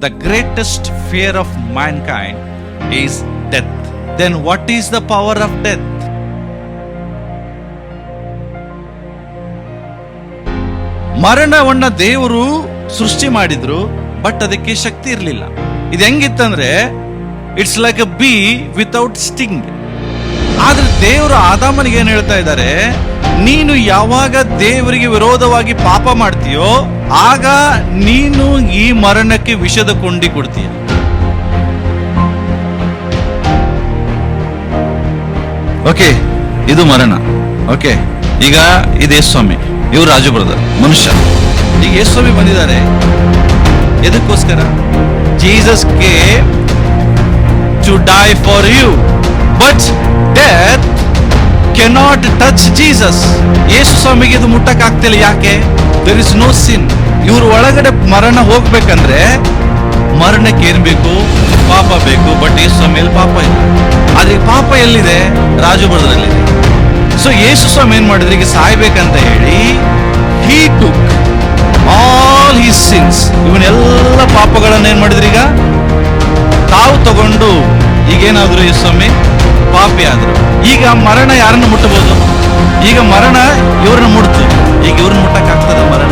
the greatest fear of mankind is death. Then what is the power of death? ಮರಣವನ್ನ ದೇವರು ಸೃಷ್ಟಿ ಮಾಡಿದ್ರು, but ಅದಕ್ಕೆ ಶಕ್ತಿ ಇರಲಿಲ್ಲ. ಇದು ಹೆಂಗಿತ್ತಂದ್ರೆ it's like a bee without sting. ಆದ್ರೆ ದೇವರು ಆದಾಮನಿಗೆ ಏನ್ ಹೇಳ್ತಾ ಇದ್ದಾರೆ, ನೀನು ಯಾವಾಗ ದೇವರಿಗೆ ವಿರೋಧವಾಗಿ ಪಾಪ ಮಾಡ್ತೀಯೋ ಆಗ ನೀನು ಈ ಮರಣಕ್ಕೆ ವಿಷದ ಕೊಂಡಿ ಕೊಡ್ತೀಯ. ಓಕೆ, ಇದು ಮರಣ. ಓಕೆ, ಈಗ ಇದು ಯೇಸುಸ್ವಾಮಿ, ಇವ್ರು ರಾಜು ಬ್ರದರ್ ಮನುಷ್ಯ. ಈಗ ಯೇಸುಸ್ವಾಮಿ ಬಂದಿದ್ದಾರೆ ಎದಕ್ಕೋಸ್ಕರ? Jesus came to die for you, but death cannot touch Jesus. ಯೇಸುಸ್ವಾಮಿಗೆ ಇದು ಮುಟ್ಟಕ್ ಆಗ್ತಿಲ್ಲ. ಯಾಕೆ? There is no sin. ಇವ್ರ ಒಳಗಡೆ ಮರಣ ಹೋಗ್ಬೇಕಂದ್ರೆ ಮರಣಕ್ಕೆ ಏನ್ ಬೇಕು? ಪಾಪ ಬೇಕು. ಬಟ್ ಯೇಸುಸ್ವಾಮಿಯಲ್ಲಿ ಪಾಪ ಇಲ್ಲ. ಆದ್ರೆ ಪಾಪ ಎಲ್ಲಿದೆ? ರಾಜು ಬ್ರದರಲ್ಲಿದೆ. ಸೊ ಯೇಸುಸ್ವಾಮಿ ಏನ್ ಮಾಡಿದ್ರೆ, ಈಗ ಸಾಯ್ಬೇಕಂತ ಹೇಳಿ he took all his sins, ಇವನ್ನೆಲ್ಲ ಪಾಪಗಳನ್ನ ಏನ್ ಮಾಡಿದ್ರು, ಈಗ ತಾವು ತಗೊಂಡು ಈಗೇನಾದ್ರು ಯೇಸುಸ್ವಾಮಿ ಪಾಪಿ ಆದ್ರು. ಈಗ ಮರಣ ಯಾರನ್ನ ಮುಟ್ಟಬಹುದು? ಈಗ ಮರಣ ಇವ್ರನ್ನ ಮುಟ್ತು. ಈಗ ಇವ್ರನ್ನ ಮುಟ್ಟಕ್ ಆಗ್ತದ ಮರಣ?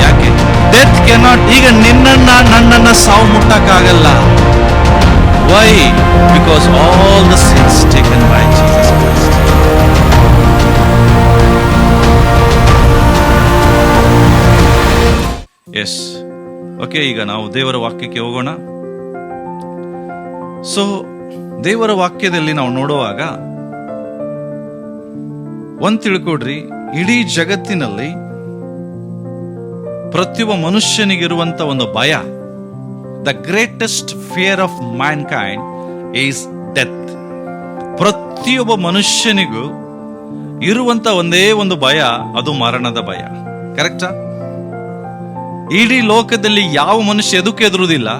ಯಾಕೆ? Death cannot. ಈಗ ನಿನ್ನನ್ನ ನನ್ನನ್ನ ಸಾವು ಮುಟ್ಟಕ್ಕಾಗಲ್ಲ. Why? Because all the sins taken by Jesus Christ. Yes, okay, ಈಗ ನಾವು ದೇವರ ವಾಕ್ಯಕ್ಕೆ ಹೋಗೋಣ. ಸೊ ದೇವರ ವಾಕ್ಯದಲ್ಲಿ ನಾವು ನೋಡುವಾಗ ಒಂದ್ ತಿಳ್ಕೊಡ್ರಿ, ಇಡೀ ಜಗತ್ತಿನಲ್ಲಿ ಪ್ರತಿಯೊಬ್ಬ ಮನುಷ್ಯನಿಗಿರುವಂತ ಒಂದು ಭಯ, the greatest fear of Mankind is death. ಪ್ರತಿಯೊಬ್ಬ ಮನುಷ್ಯನಿಗೂ ಇರುವಂತ ಒಂದೇ ಒಂದು ಭಯ, ಅದು ಮರಣದ ಭಯ. ಕರೆಕ್ಟಾ? ಇಡೀ ಲೋಕದಲ್ಲಿ ಯಾವ ಮನುಷ್ಯ ಎದಕ್ಕೆ ಎದುರುವುದಿಲ್ಲ,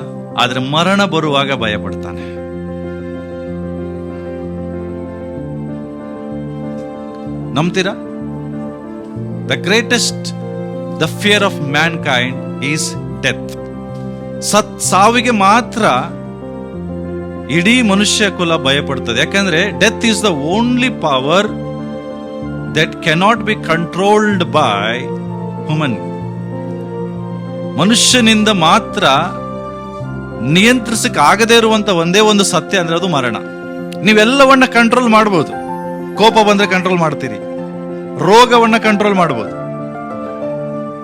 ಆದ್ರೆ ಮರಣ ಬರುವಾಗ ಭಯ ಪಡ್ತಾನೆ. ನಂಬ್ತೀರಾ? The greatest the fear of mankind is death. ಸಾವಿಗೆ ಮಾತ್ರ ಇಡೀ ಮನುಷ್ಯ ಕುಲ ಭಯ ಪಡ್ತದೆ. ಯಾಕಂದ್ರೆ death is the only power that cannot be controlled by human. ಮನುಷ್ಯನಿಂದ ಮಾತ್ರ ನಿಯಂತ್ರಿಸಕ್ಕೆ ಆಗದೇ ಇರುವಂತ ಒಂದೇ ಒಂದು ಸತ್ಯ ಅಂದ್ರೆ ಅದು ಮರಣ. ನೀವೆಲ್ಲವನ್ನ ಕಂಟ್ರೋಲ್ ಮಾಡಬಹುದು. ಕೋಪ ಬಂದ್ರೆ ಕಂಟ್ರೋಲ್ ಮಾಡ್ತೀರಿ, ರೋಗವನ್ನ ಕಂಟ್ರೋಲ್ ಮಾಡಬಹುದು,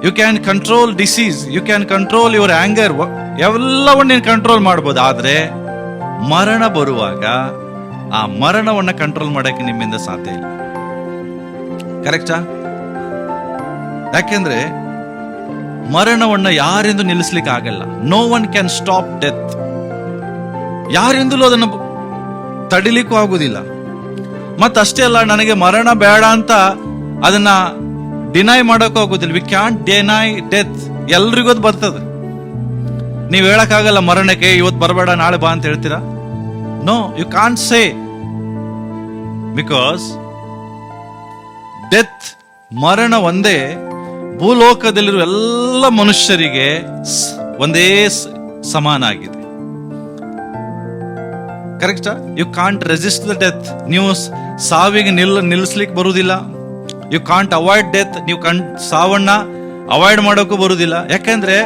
you can control disease, you can control your anger, ಎಲ್ಲವನ್ನ ನೀನು ಕಂಟ್ರೋಲ್ ಮಾಡಬಹುದು. ಆದ್ರೆ ಮರಣ ಬರುವಾಗ ಆ ಮರಣವನ್ನ ಕಂಟ್ರೋಲ್ ಮಾಡಕ್ಕೆ ನಿಮ್ಮಿಂದ ಸಾಧ್ಯ ಇಲ್ಲ. ಕರೆಕ್ಟಾ? ಯಾಕೆಂದ್ರೆ ಮರಣವನ್ನ ಯಾರೆಂದು ನಿಲ್ಲಿಸ್ಲಿಕ್ಕೆ ಆಗಲ್ಲ. No one can stop death. ಯಾರಿಂದಲೂ ಅದನ್ನು ತಡಿಲಿಕ್ಕೂ ಆಗುದಿಲ್ಲ. ಮತ್ತಷ್ಟೇ ಅಲ್ಲ, ನನಗೆ ಮರಣ ಬೇಡ ಅಂತ ಅದನ್ನ ಡಿನೈ ಮಾಡೋಕ್ಕೂ ಆಗುದಿಲ್ಲ. We can deny death. ಎಲ್ರಿಗೂ ಅದು ಬರ್ತದೆ. ನೀವು ಹೇಳಕ್ಕಾಗಲ್ಲ ಮರಣಕ್ಕೆ ಇವತ್ತು ಬರಬೇಡ ನಾಳೆ ಬಾ ಅಂತ ಹೇಳ್ತೀರಾ? No, you can't say, because death, ಮರಣ ಒಂದೇ ಭೂಲೋಕದಲ್ಲಿರುವ ಎಲ್ಲ ಮನುಷ್ಯರಿಗೆ ಒಂದೇ ಸಮಾನ ಆಗಿದೆ. ಕರೆಕ್ಟಾ? You can't resist the death. ನೀವು ಸಾವಿಗೆ ನಿಲ್ಲಿಸ್ಲಿಕ್ಕೆ ಬರುವುದಿಲ್ಲ. You can't avoid death. ನೀವು ಸಾವನ್ನ ಅವಾಯ್ಡ್ ಮಾಡೋಕ್ಕೂ ಬರುವುದಿಲ್ಲ. ಯಾಕಂದ್ರೆ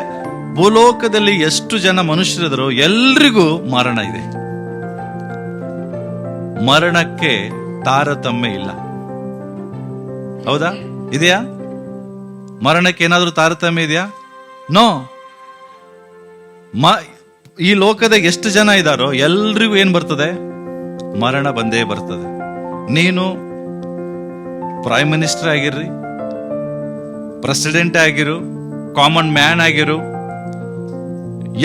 ಭೂಲೋಕದಲ್ಲಿ ಎಷ್ಟು ಜನ ಮನುಷ್ಯರಿದ್ರು ಎಲ್ರಿಗೂ ಮರಣ ಇದೆ. ಮರಣಕ್ಕೆ ತಾರತಮ್ಯ ಇಲ್ಲ. ಹೌದಾ? ಇದೆಯಾ? ಮರಣಕ್ಕೆ ಏನಾದ್ರೂ ತಾರತಮ್ಯ ಇದೆಯಾ? ನೋ. ಈ ಲೋಕದ ಎಷ್ಟು ಜನ ಇದ್ದಾರೋ ಎಲ್ರಿಗೂ ಏನ್ ಬರ್ತದೆ? ಮರಣ ಬಂದೇ ಬರ್ತದೆ. ನೀನು ಪ್ರೈಮ್ ಮಿನಿಸ್ಟರ್ ಆಗಿರ್ರಿ, ಪ್ರೆಸಿಡೆಂಟ್ ಆಗಿರು, ಕಾಮನ್ ಮ್ಯಾನ್ ಆಗಿರು,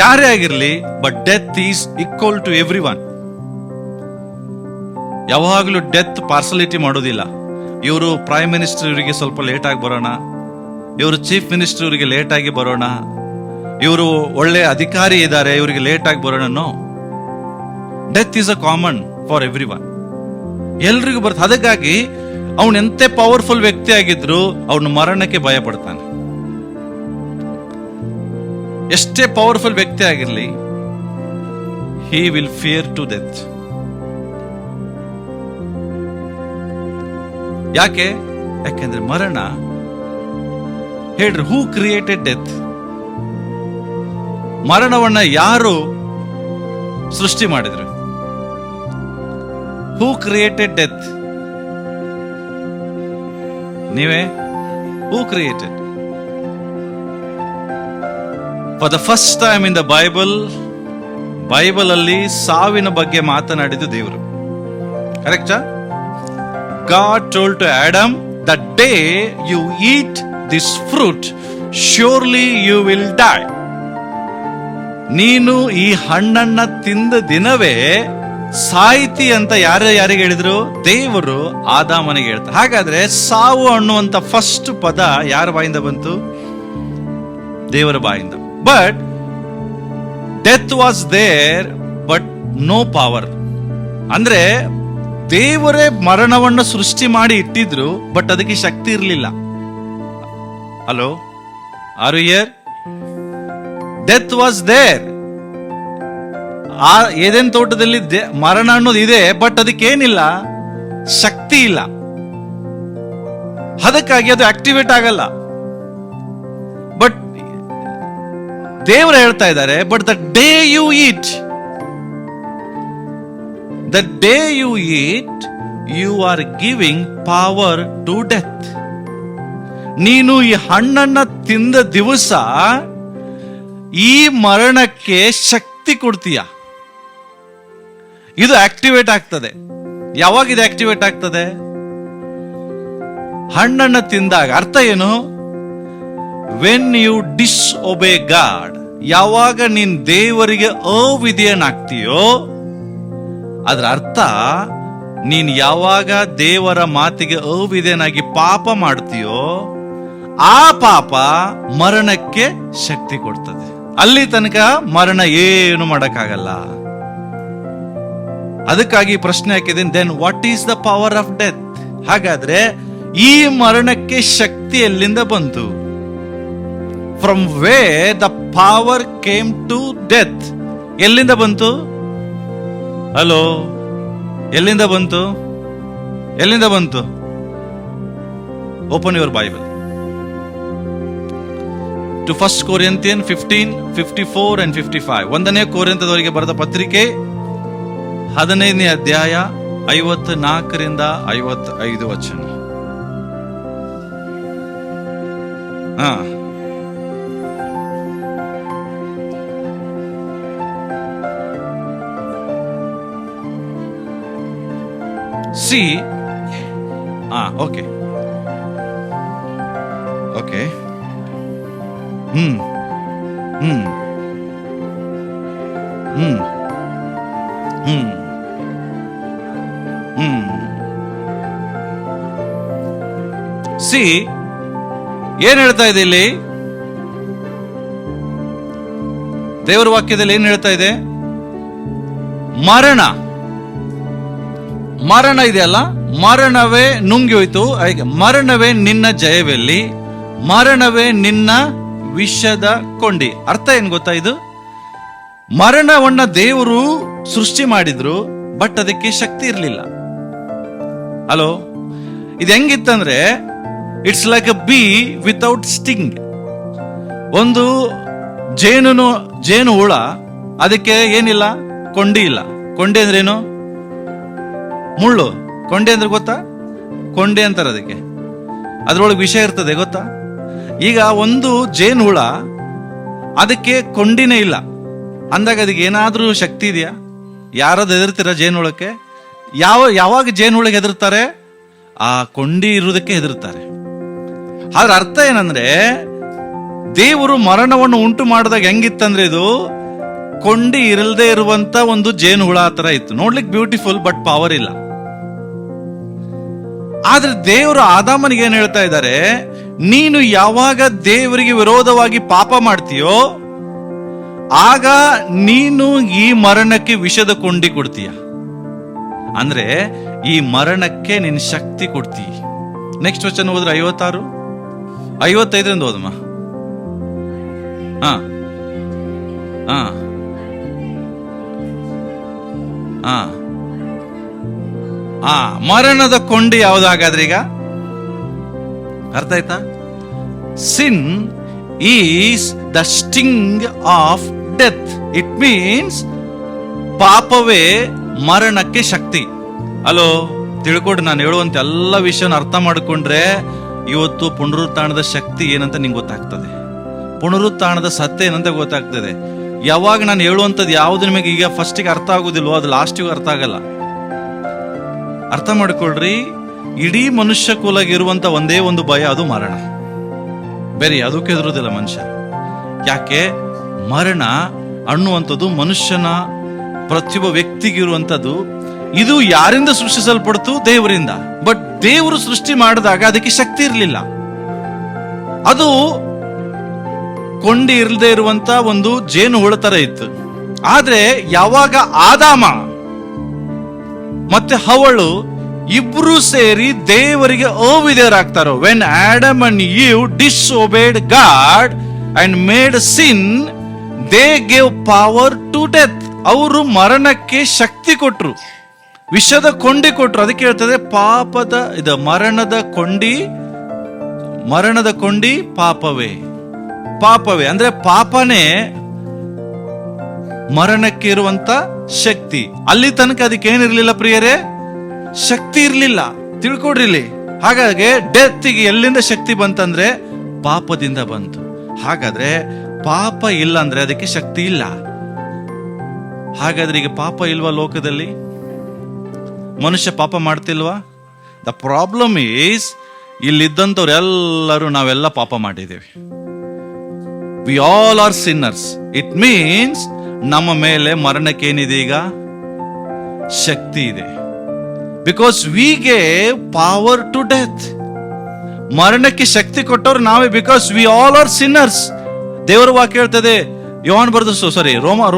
ಯಾರೇ ಆಗಿರ್ಲಿ, but death is equal to everyone. ಯಾವಾಗಲೂ ಡೆತ್ ಪಾರ್ಸಲಿಟಿ ಮಾಡೋದಿಲ್ಲ. ಇವರು ಪ್ರೈಮ್ ಮಿನಿಸ್ಟರ್, ಇವರಿಗೆ ಸ್ವಲ್ಪ ಲೇಟ್ ಆಗಿ ಬರೋಣ, ಇವರು ಚೀಫ್ ಮಿನಿಸ್ಟರ್, ಇವರಿಗೆ ಲೇಟ್ ಆಗಿ ಬರೋಣ, ಇವರು ಒಳ್ಳೆ ಅಧಿಕಾರಿ ಇದ್ದಾರೆ, ಇವರಿಗೆ ಲೇಟ್ ಆಗಿ ಬರೋಣ. No, death is a common for everyone. ಎಲ್ರಿಗೂ ಬರ್ತದೆ. ಅದಕ್ಕಾಗಿ ಅವನು ಎಂತೆ ಪವರ್ಫುಲ್ ವ್ಯಕ್ತಿ ಆಗಿದ್ರು ಅವನು ಮರಣಕ್ಕೆ ಭಯ ಪಡ್ತಾನೆ. ಎಷ್ಟೇ ಪವರ್ಫುಲ್ ವ್ಯಕ್ತಿ ಆಗಿರಲಿ, he will fear to death. ಯಾಕೆಂದ್ರೆ ಮರಣ, ಹೇಳ್ರಿ, ಹೂ ಕ್ರಿಯೇಟೆಡ್ ಡೆತ್? ಮರಣವನ್ನ ಯಾರು ಸೃಷ್ಟಿ ಮಾಡಿದ್ರು? Who created death? ನೀವೇ. Who created? For the first time in the Bible ಅಲ್ಲಿ ಸಾವಿನ ಬಗ್ಗೆ ಮಾತನಾಡಿದ್ದು ದೇವರು. ಕರೆಕ್ಟಾ? God told to Adam, the day you eat this fruit, surely you will die. ನೀನು ಈ ಹಣ್ಣನ್ನ ತಿಂದ ದಿನವೇ ಸಾಯ್ತಿ ಅಂತ ಯಾರಿಗೆ ಹೇಳಿದ್ರು? ದೇವರು ಆದಾಮನಿಗೆ ಹೇಳ್ತಾರೆ. ಹಾಗಾದ್ರೆ ಸಾವು ಅನ್ನುವಂತ ಫಸ್ಟ್ ಪದ ಯಾರ ಬಾಯಿಂದ ಬಂತು? ದೇವರ ಬಾಯಿಂದ. But death was there, but no power. ಅಂದ್ರೆ ದೇವರೇ ಮರಣವನ್ನು ಸೃಷ್ಟಿ ಮಾಡಿ ಇಟ್ಟಿದ್ರು, ಬಟ್ ಅದಕ್ಕೆ ಶಕ್ತಿ ಇರಲಿಲ್ಲ. Hello, are you here? Death was there. ಆ ಏದೇನ್ ತೋಟದಲ್ಲಿ ಮರಣ ಅನ್ನೋದು ಇದೆ, ಬಟ್ ಅದಕ್ಕೇನಿಲ್ಲ, ಶಕ್ತಿ ಇಲ್ಲ. ಅದಕ್ಕಾಗಿ ಅದು ಆಕ್ಟಿವೇಟ್ ಆಗಲ್ಲ. ಬಟ್ ದೇವರು ಹೇಳ್ತಾ ಇದ್ದಾರೆ, but the day you eat, the day you eat, you are giving power to death. ನೀನು ಈ ಹಣ್ಣನ್ನ ತಿಂದ ದಿವಸ ಈ ಮರಣಕ್ಕೆ ಶಕ್ತಿ ಕೊಡ್ತೀಯ. ಇದು ಆಕ್ಟಿವೇಟ್ ಆಗ್ತದೆ. ಯಾವಾಗ ಇದು ಆಕ್ಟಿವೇಟ್ ಆಗ್ತದೆ? ಹಣ್ಣನ್ನ ತಿಂದಾಗ. ಅರ್ಥ ಏನು? ವೆನ್ ಯು ಡಿಸ್ಒಬೇ ಗಾಡ್, ಯಾವಾಗ ನೀನ್ ದೇವರಿಗೆ ಅವಿಧೇಯನಾಗ್ತೀಯೋ, ಅದರ ಅರ್ಥ ನೀನ್ ಯಾವಾಗ ದೇವರ ಮಾತಿಗೆ ಅವಿಧೇಯನಾಗಿ ಪಾಪ ಮಾಡ್ತೀಯೋ, ಆ ಪಾಪ ಮರಣಕ್ಕೆ ಶಕ್ತಿ ಕೊಡ್ತದೆ. ಅಲ್ಲಿ ತನಕ ಮರಣ ಏನು ಮಾಡಕ್ಕಾಗಲ್ಲ. ಅದಕ್ಕಾಗಿ ಪ್ರಶ್ನೆ ಹಾಕಿದ್ದೀನಿ, then what is the power of death? ಹಾಗಾದ್ರೆ ಈ ಮರಣಕ್ಕೆ ಶಕ್ತಿ ಎಲ್ಲಿಂದ ಬಂತು? From where the power came to death? ಎಲ್ಲಿಂದ ಬಂತು? ಹಲೋ, ಎಲ್ಲಿಂದ ಬಂತು? ಎಲ್ಲಿಂದ ಬಂತು? Open your Bible to 1 Corinthians 15:54 and 55. 1ನೇ ಕೊರಿಂಥದವರಿಗೆ ಬರೆದ ಪತ್ರಿಕೆ 15ನೇ ಅಧ್ಯಾಯ 54ರಿಂದ 55 ವಚನ. See, okay. See, ಏನ್ ಹೇಳ್ತಾ ಇದೆ ಇಲ್ಲಿ? ದೇವರ ವಾಕ್ಯದಲ್ಲಿ ಏನ್ ಹೇಳ್ತಾ ಇದೆ? ಮರಣ ಇದೆಯಲ್ಲ, ಮರಣವೇ ನುಂಗಿ ಹೋಯ್ತು. ಮರಣವೇ ನಿನ್ನ ಜಯವೆಲ್ಲಿ, ಮರಣವೇ ನಿನ್ನ ವಿಷದ ಕೊಂಡಿ. ಅರ್ಥ ಏನ್ ಗೊತ್ತಾ? ಇದು ಮರಣವನ್ನ ದೇವರು ಸೃಷ್ಟಿ ಮಾಡಿದ್ರು, ಬಟ್ ಅದಕ್ಕೆ ಶಕ್ತಿ ಇರಲಿಲ್ಲ. ಹಲೋ, ಇದು ಹೆಂಗಿತ್ತಂದ್ರೆ, it's like a bee without sting. ಒಂದು ಜೇನು ಹುಳ, ಅದಕ್ಕೆ ಏನಿಲ್ಲ, ಕೊಂಡಿ ಇಲ್ಲ. ಕೊಂಡಿ ಅಂದ್ರೆ ಏನು? ಮುಳ್ಳು. ಕೊಂಡೆ ಅಂದ್ರೆ ಗೊತ್ತಾ? ಕೊಂಡೆ ಅಂತಾರೆ ಅದಕ್ಕೆ. ಅದ್ರೊಳಗೆ ವಿಷಯ ಇರ್ತದೆ, ಗೊತ್ತಾ? ಈಗ ಒಂದು ಜೇನು ಹುಳ, ಅದಕ್ಕೆ ಕೊಂಡಿನೇ ಇಲ್ಲ ಅಂದಾಗ ಅದಕ್ಕೆ ಏನಾದ್ರೂ ಶಕ್ತಿ ಇದೆಯಾ? ಯಾರಾದ್ರೂ ಹೆದರ್ತೀರ ಜೇನುಹುಳಕ್ಕೆ? ಯಾವಾಗ ಜೇನುಹುಳಗೆ ಹೆದರ್ತಾರೆ? ಆ ಕೊಂಡಿ ಇರುವುದಕ್ಕೆ ಹೆದರ್ತಾರೆ. ಅದ್ರ ಅರ್ಥ ಏನಂದ್ರೆ, ದೇವರು ಮರಣವನ್ನು ಉಂಟು ಮಾಡಿದಾಗ ಹೆಂಗಿತ್ತಂದ್ರೆ, ಇದು ಕೊಂಡಿ ಇರಲ್ದೇ ಇರುವಂತ ಒಂದು ಜೇನು ಹುಳ ತರ ಇತ್ತು. ನೋಡ್ಲಿಕ್ಕೆ ಬ್ಯೂಟಿಫುಲ್, ಬಟ್ ಪವರ್ ಇಲ್ಲ. ಆದ್ರೆ ದೇವರು ಆದಾಮನಿಗೆ ಏನ್ ಹೇಳ್ತಾ ಇದ್ದಾರೆ? ನೀನು ಯಾವಾಗ ದೇವರಿಗೆ ವಿರೋಧವಾಗಿ ಪಾಪ ಮಾಡ್ತೀಯೋ, ಆಗ ನೀನು ಈ ಮರಣಕ್ಕೆ ವಿಷದ ಕೊಂಡಿ ಕೊಡ್ತೀಯ. ಅಂದ್ರೆ ಈ ಮರಣಕ್ಕೆ ನಿನ್ ಶಕ್ತಿ ಕೊಡ್ತೀಯ. ನೆಕ್ಸ್ಟ್ ವಚನ ಹೋದ್ರೆ 56, 55 ಓದಮ್ಮ. ಹಾ ಹಾ ಆ ಮರಣದ ಕೊಂಡಿ ಯಾವುದು ಹಾಗಾದ್ರೆ? ಈಗ ಅರ್ಥ ಆಯ್ತಾ? Sin is the sting of death. It means ಪಾಪವೇ ಮರಣಕ್ಕೆ ಶಕ್ತಿ. ಅಲೋ, ತಿಳ್ಕೊಡ್ರಿ, ನಾನು ಹೇಳುವಂತ ಎಲ್ಲ ವಿಷಯನ ಅರ್ಥ ಮಾಡಿಕೊಂಡ್ರೆ ಇವತ್ತು ಪುನರುತ್ಥಾನದ ಶಕ್ತಿ ಏನಂತ ನಿಂಗೆ ಗೊತ್ತಾಗ್ತದೆ, ಪುನರುತ್ಥಾನದ ಸತ್ಯ ಏನಂತ ಗೊತ್ತಾಗ್ತದೆ. ಯಾವಾಗ ನಾನು ಹೇಳುವಂಥದ್ದು ಯಾವುದು ನಿಮಗೆ ಈಗ ಫಸ್ಟಿಗೆ ಅರ್ಥ ಆಗುದಿಲ್ವೋ ಅದು ಲಾಸ್ಟಿಗೂ ಅರ್ಥ ಆಗಲ್ಲ. ಅರ್ಥ ಮಾಡಿಕೊಳ್ರಿ, ಇಡೀ ಮನುಷ್ಯ ಕುಲಗಿರುವಂತ ಒಂದೇ ಒಂದು ಭಯ, ಅದು ಮರಣ. ಬೇರೆ ಅದಕ್ಕೆ ಹೆದರುದಿಲ್ಲ ಮನುಷ್ಯ. ಯಾಕೆ? ಮರಣ ಅನ್ನುವಂಥದ್ದು ಮನುಷ್ಯನ ಪ್ರತಿಯೊಬ್ಬ ವ್ಯಕ್ತಿಗಿರುವಂಥದ್ದು. ಇದು ಯಾರಿಂದ ಸೃಷ್ಟಿಸಲ್ಪಡ್ತು? ದೇವರಿಂದ. ಬಟ್ ದೇವರು ಸೃಷ್ಟಿ ಮಾಡಿದಾಗ ಅದಕ್ಕೆ ಶಕ್ತಿ ಇರಲಿಲ್ಲ. ಅದು ಕೊಂಡಿ ಇರದೇ ಇರುವಂತ ಒಂದು ಜೇನು ಹುಳ ತರ ಇತ್ತು. ಆದ್ರೆ ಯಾವಾಗ ಆದಾಮ ಮತ್ತೆ ಹವಳು ಇಬ್ರು ಸೇರಿ ದೇವರಿಗೆ ಅವಿಧೇಯರಾಗ್ತಾರೋ, when Adam and Eve disobeyed God and made sin, they gave power to death. ಅವರು ಮರಣಕ್ಕೆ ಶಕ್ತಿ ಕೊಟ್ರು, ವಿಷದ ಕೊಂಡಿ ಕೊಟ್ರು. ಅದಕ್ಕೆ ಹೇಳ್ತದೆ ಪಾಪದ ಇದು ಮರಣದ ಕೊಂಡಿ ಪಾಪವೇ. ಪಾಪವೇ ಅಂದ್ರೆ ಪಾಪನೇ ಮರಣಕ್ಕೆ ಇರುವಂತ ಶಕ್ತಿ. ಅಲ್ಲಿ ತನಕ ಅದಕ್ಕೆ ಏನಿರ್ಲಿಲ್ಲ ಪ್ರಿಯರೇ? ಶಕ್ತಿ ಇರ್ಲಿಲ್ಲ. ತಿಳ್ಕೊಡ್ರಿ ಇಲ್ಲಿ. ಹಾಗಾಗಿ ಡೆತ್ಗೆ ಎಲ್ಲಿಂದ ಶಕ್ತಿ ಬಂತಂದ್ರೆ ಪಾಪದಿಂದ ಬಂತು. ಹಾಗಾದ್ರೆ ಪಾಪ ಇಲ್ಲ ಅಂದ್ರೆ ಅದಕ್ಕೆ ಶಕ್ತಿ ಇಲ್ಲ. ಹಾಗಾದ್ರೆ ಈಗ ಪಾಪ ಇಲ್ವಾ ಲೋಕದಲ್ಲಿ? ಮನುಷ್ಯ ಪಾಪ ಮಾಡ್ತಿಲ್ವಾ? ದ ಪ್ರಾಬ್ಲಮ್ ಈಸ್, ಇಲ್ಲಿದ್ದಂಥವ್ರೆಲ್ಲರೂ ನಾವೆಲ್ಲ ಪಾಪ ಮಾಡಿದ್ದೇವೆ. We all are sinners. It means ನಮ್ಮ ಮೇಲೆ ಮರಣಕ್ಕೆ ಏನಿದೆ? ಈಗ ಶಕ್ತಿ ಇದೆ. Because we gave power to death. ಮರಣಕ್ಕೆ ಶಕ್ತಿ ಕೊಟ್ಟವ್ರು ನಾವೇ. Because we all are sinners. ದೇವರ ವಾಕ್ಯ ಹೇಳ್ತದೆ, ಯೋಹಾನ್ ಬರೆದ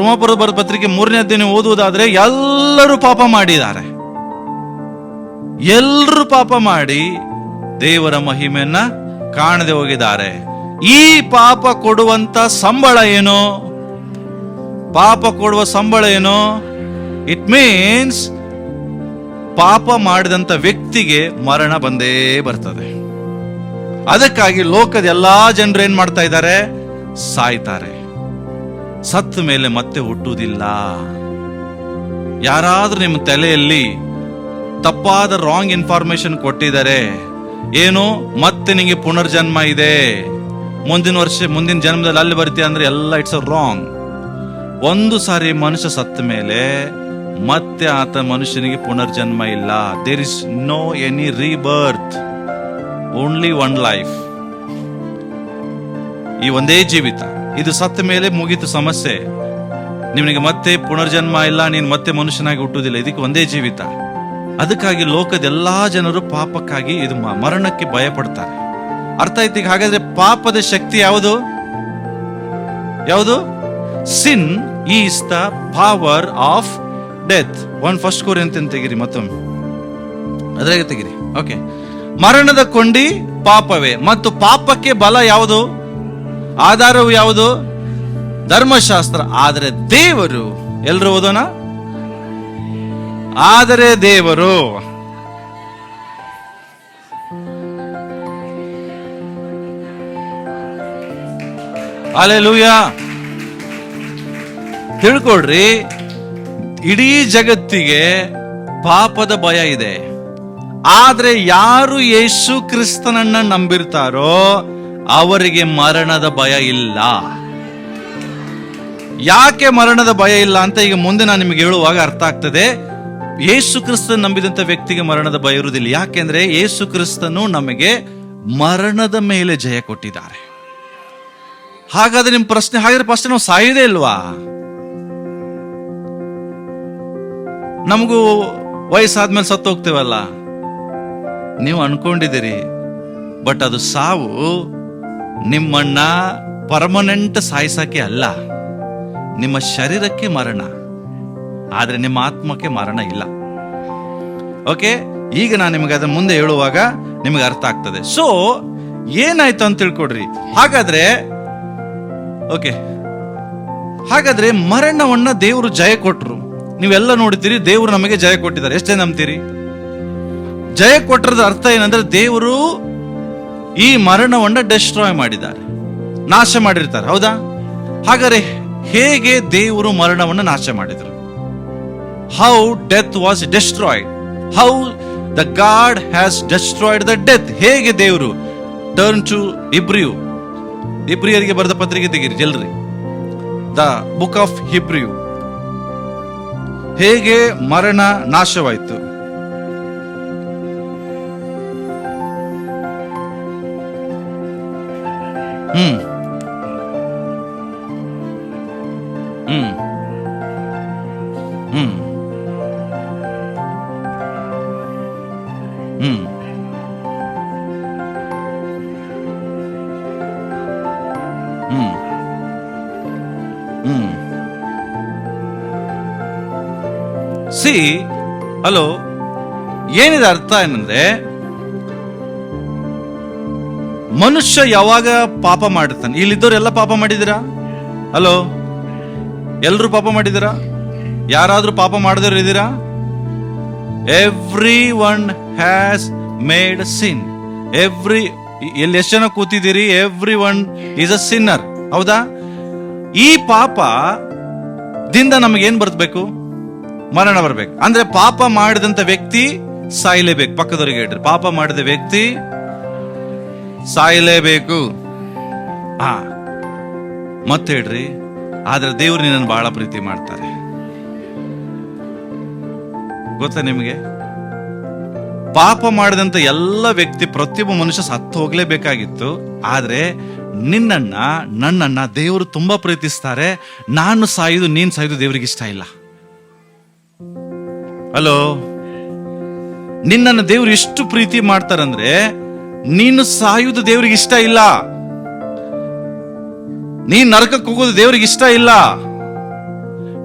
ರೋಮಾಪುರದ ಬರೆದ ಪತ್ರಿಕೆ 3ನೇ ಅಧ್ಯಾಯ ಓದುವುದಾದ್ರೆ, ಎಲ್ಲರೂ ಪಾಪ ಮಾಡಿದ್ದಾರೆ. ಎಲ್ಲರೂ ಪಾಪ ಮಾಡಿ ದೇವರ ಮಹಿಮೆಯನ್ನ ಕಾಣದೆ ಹೋಗಿದ್ದಾರೆ. ಈ ಪಾಪ ಕೊಡುವಂತ ಸಂಬಳ ಏನು? ಪಾಪ ಕೊಡುವ ಸಂಬಳ ಏನು? ಇಟ್ ಮೀನ್ಸ್ ಪಾಪ ಮಾಡಿದಂತ ವ್ಯಕ್ತಿಗೆ ಮರಣ ಬಂದೇ ಬರ್ತದೆ. ಅದಕ್ಕಾಗಿ ಲೋಕದ ಎಲ್ಲಾ ಜನರು ಏನ್ ಮಾಡ್ತಾ ಇದ್ದಾರೆ? ಸಾಯ್ತಾರೆ. ಸತ್ತ ಮೇಲೆ ಮತ್ತೆ ಹುಟ್ಟುವುದಿಲ್ಲ. ಯಾರಾದ್ರೂ ನಿಮ್ಮ ತಲೆಯಲ್ಲಿ ತಪ್ಪಾದ ರಾಂಗ್ ಇನ್ಫಾರ್ಮೇಶನ್ ಕೊಟ್ಟಿದ್ದಾರೆ, ಏನು ಮತ್ತೆ ನಿಮಗೆ ಪುನರ್ಜನ್ಮ ಇದೆ, ಮುಂದಿನ ಜನ್ಮದಲ್ಲಿ ಅಲ್ಲಿ ಬರ್ತೀಯ ಅಂದ್ರೆ ಎಲ್ಲ ಇಟ್ಸ್ ರಾಂಗ್. ಒಂದು ಸಾರಿ ಮನುಷ್ಯ ಸತ್ತ ಮೇಲೆ ಮತ್ತೆ ಆತ ಮನುಷ್ಯನಿಗೆ ಪುನರ್ಜನ್ಮ ಇಲ್ಲ. There is no any rebirth, only one life. ಈ ಒಂದೇ ಜೀವಿತ. ಇದು ಸತ್ತ ಮೇಲೆ ಮುಗೀತು ಸಮಸ್ಯೆ. ನಿಮಗೆ ಮತ್ತೆ ಪುನರ್ಜನ್ಮ ಇಲ್ಲ, ನೀನು ಮತ್ತೆ ಮನುಷ್ಯನಾಗಿ ಹುಟ್ಟುವುದಿಲ್ಲ. ಇದಕ್ಕೆ ಒಂದೇ ಜೀವಿತ. ಅದಕ್ಕಾಗಿ ಲೋಕದ ಎಲ್ಲಾ ಜನರು ಪಾಪಕ್ಕಾಗಿ ಇದು ಮರಣಕ್ಕೆ ಭಯ ಪಡ್ತಾರೆ. ಅರ್ಥ ಆಯ್ತು ಈಗ? ಹಾಗಾದ್ರೆ ಪಾಪದ ಶಕ್ತಿ ಯಾವುದು? Sin is the power of death. 1 Corinthian ತೆಗಿರಿ, ಮತ್ತೊಮ್ಮೆ ಅದ್ರಾಗೆ ತೆಗಿರಿ. ಓಕೆ. ಮರಣದ ಕೊಂಡಿ ಪಾಪವೇ, ಮತ್ತು ಪಾಪಕ್ಕೆ ಬಲ ಯಾವುದು? ಆಧಾರವು ಯಾವುದು? ಧರ್ಮಶಾಸ್ತ್ರ. ಆದರೆ ದೇವರು, ಎಲ್ರು ಓದೋಣ. ಆದರೆ ದೇವರು ಹಲ್ಲೆಲೂಯಾ. ತಿಳ್ಕೊಳ್ರಿ, ಇಡೀ ಜಗತ್ತಿಗೆ ಪಾಪದ ಭಯ ಇದೆ. ಆದ್ರೆ ಯಾರು ಯೇಸು ಕ್ರಿಸ್ತನನ್ನ ನಂಬಿರ್ತಾರೋ ಅವರಿಗೆ ಮರಣದ ಭಯ ಇಲ್ಲ. ಯಾಕೆ ಮರಣದ ಭಯ ಇಲ್ಲ ಅಂತ ಈಗ ಮುಂದೆ ನಾನು ನಿಮಗೆ ಹೇಳುವಾಗ ಅರ್ಥ ಆಗ್ತದೆ. ಯೇಸು ಕ್ರಿಸ್ತನ ನಂಬಿದಂತ ವ್ಯಕ್ತಿಗೆ ಮರಣದ ಭಯ ಇರುವುದಿಲ್ಲ. ಯಾಕೆಂದ್ರೆ ಯೇಸು ಕ್ರಿಸ್ತನು ನಮಗೆ ಮರಣದ ಮೇಲೆ ಜಯ ಕೊಟ್ಟಿದ್ದಾರೆ. ಹಾಗಾದ್ರೆ ನಿಮ್ ಪ್ರಶ್ನೆ, ಹಾಗಾದ್ರೆ ಫಸ್ಟ್ ನಾವು ಸಾಯುವುದೇ ಇಲ್ವಾ? ನಮಗೂ ವಯಸ್ಸಾದ್ಮೇಲೆ ಸತ್ತು ಹೋಗ್ತೇವಲ್ಲ, ನೀವು ಅನ್ಕೊಂಡಿದ್ದೀರಿ. ಬಟ್ ಅದು ಸಾವು ನಿಮ್ಮನ್ನ ಪರ್ಮನೆಂಟ್ ಸಾಯಿಸಕ್ಕೆ ಅಲ್ಲ, ನಿಮ್ಮ ಶರೀರಕ್ಕೆ ಮರಣ, ಆದ್ರೆ ನಿಮ್ಮ ಆತ್ಮಕ್ಕೆ ಮರಣ ಇಲ್ಲ. ಓಕೆ, ಈಗ ನಾನು ನಿಮಗೆ ಅದನ್ನ ಮುಂದೆ ಹೇಳುವಾಗ ನಿಮಗೆ ಅರ್ಥ ಆಗ್ತದೆ. ಸೊ ಏನಾಯ್ತು ಅಂತ ತಿಳ್ಕೊಡ್ರಿ. ಹಾಗಾದ್ರೆ ಓಕೆ, ಹಾಗಾದ್ರೆ ಮರಣವನ್ನ ದೇವರು ಜಯ ಕೊಟ್ರು. ನೀವೆಲ್ಲ ನೋಡ್ತೀರಿ, ದೇವರು ನಮಗೆ ಜಯ ಕೊಟ್ಟಿದ್ದಾರೆ. ಎಷ್ಟೇ ನಂಬ್ತೀರಿ? ಜಯ ಕೊಟ್ಟರದ ಅರ್ಥ ಏನಂದ್ರೆ ದೇವರು ಈ ಮರಣವನ್ನ ಡೆಸ್ಟ್ರಾಯ್ ಮಾಡಿದ್ದಾರೆ, ನಾಶ ಮಾಡಿರ್ತಾರೆ. ಹೌದಾ? ಹಾಗಾದ್ರೆ ಹೇಗೆ ದೇವರು ಮರಣವನ್ನು ನಾಶ ಮಾಡಿದರು? How death was destroyed, how the god has destroyed the death. ಹೇಗೆ ದೇವರು? ಟರ್ನ್ ಟು ಇಬ್ರಿಯರಿಗೆ ಬರೆದ ಪತ್ರಿಕೆ ತೆಗೀರಿ ಜಲ್ರಿ, ದ ಬುಕ್ ಆಫ್ ಹಿಬ್ರಿಯು. ಹೇಗೆ ಮರಣ ನಾಶವಾಯಿತು? ಹ್ಮ್ ಹ್ಮ್ ಹ್ಮ್ ಹ್ಮ್ ಹ್ಮ್ ಹ್ಮ್ ಸಿ ಹಲೋ, ಏನಿದೆ ಅರ್ಥ ಏನಂದ್ರೆ, ಮನುಷ್ಯ ಯಾವಾಗ ಪಾಪ ಮಾಡಿರ್ತಾನೆ, ಇಲ್ಲಿದ್ದವ್ರು ಎಲ್ಲ ಪಾಪ ಮಾಡಿದಿರಾ? ಹಲೋ, ಎಲ್ರು ಪಾಪ ಮಾಡಿದಿರಾ? ಯಾರಾದ್ರೂ ಪಾಪ ಮಾಡದಿರೋ ಇದ್ದೀರಾ? Everyone has made sin. ಎಲ್ಲಿ ಎಷ್ಟು ಜನ ಕೂತಿದ್ದೀರಿ? Everyone is a sinner. ಹೌದಾ? ಈ ಪಾಪದಿಂದ ನಮಗೇನ್ ಬರ್ಬೇಕು? ಮರಣ ಬರ್ಬೇಕು. ಅಂದ್ರೆ ಪಾಪ ಮಾಡಿದಂತ ವ್ಯಕ್ತಿ ಸಾಯಲೇಬೇಕು. ಪಕ್ಕದವರಿಗೆ ಹೇಳ್ರಿ, ಪಾಪ ಮಾಡಿದ ವ್ಯಕ್ತಿ ಸಾಯಲೇಬೇಕು. ಮತ್ತೆ ಹೇಳ್ರಿ, ಆದ್ರೆ ದೇವ್ರು ನಿನ್ನನ್ನು ಬಹಳ ಪ್ರೀತಿ ಮಾಡ್ತಾರೆ. ಗೊತ್ತಾ ನಿಮಗೆ? ಪಾಪ ಮಾಡಿದಂತ ಎಲ್ಲ ವ್ಯಕ್ತಿ, ಪ್ರತಿಯೊಬ್ಬ ಮನುಷ್ಯ ಸತ್ತು ಹೋಗ್ಲೇಬೇಕಾಗಿತ್ತು. ಆದ್ರೆ ನನ್ನನ್ನ ದೇವರು ತುಂಬಾ ಪ್ರೀತಿಸ್ತಾರೆ. ನಾನು ಸಾಯುದು, ನೀನ್ ಸಾಯುದು ದೇವರಿಗೆ ಇಷ್ಟ ಇಲ್ಲ. ಹಲೋ, ನಿನ್ನನ್ನು ದೇವ್ರು ಎಷ್ಟು ಪ್ರೀತಿ ಮಾಡ್ತಾರಂದ್ರೆ ನೀನು ಸಾಯುವುದು ದೇವ್ರಿಗೆ ಇಷ್ಟ ಇಲ್ಲ. ನೀನ್ ನರಕಕ್ಕೆ ಹೋಗೋದು ದೇವ್ರಿಗೆ ಇಷ್ಟ ಇಲ್ಲ.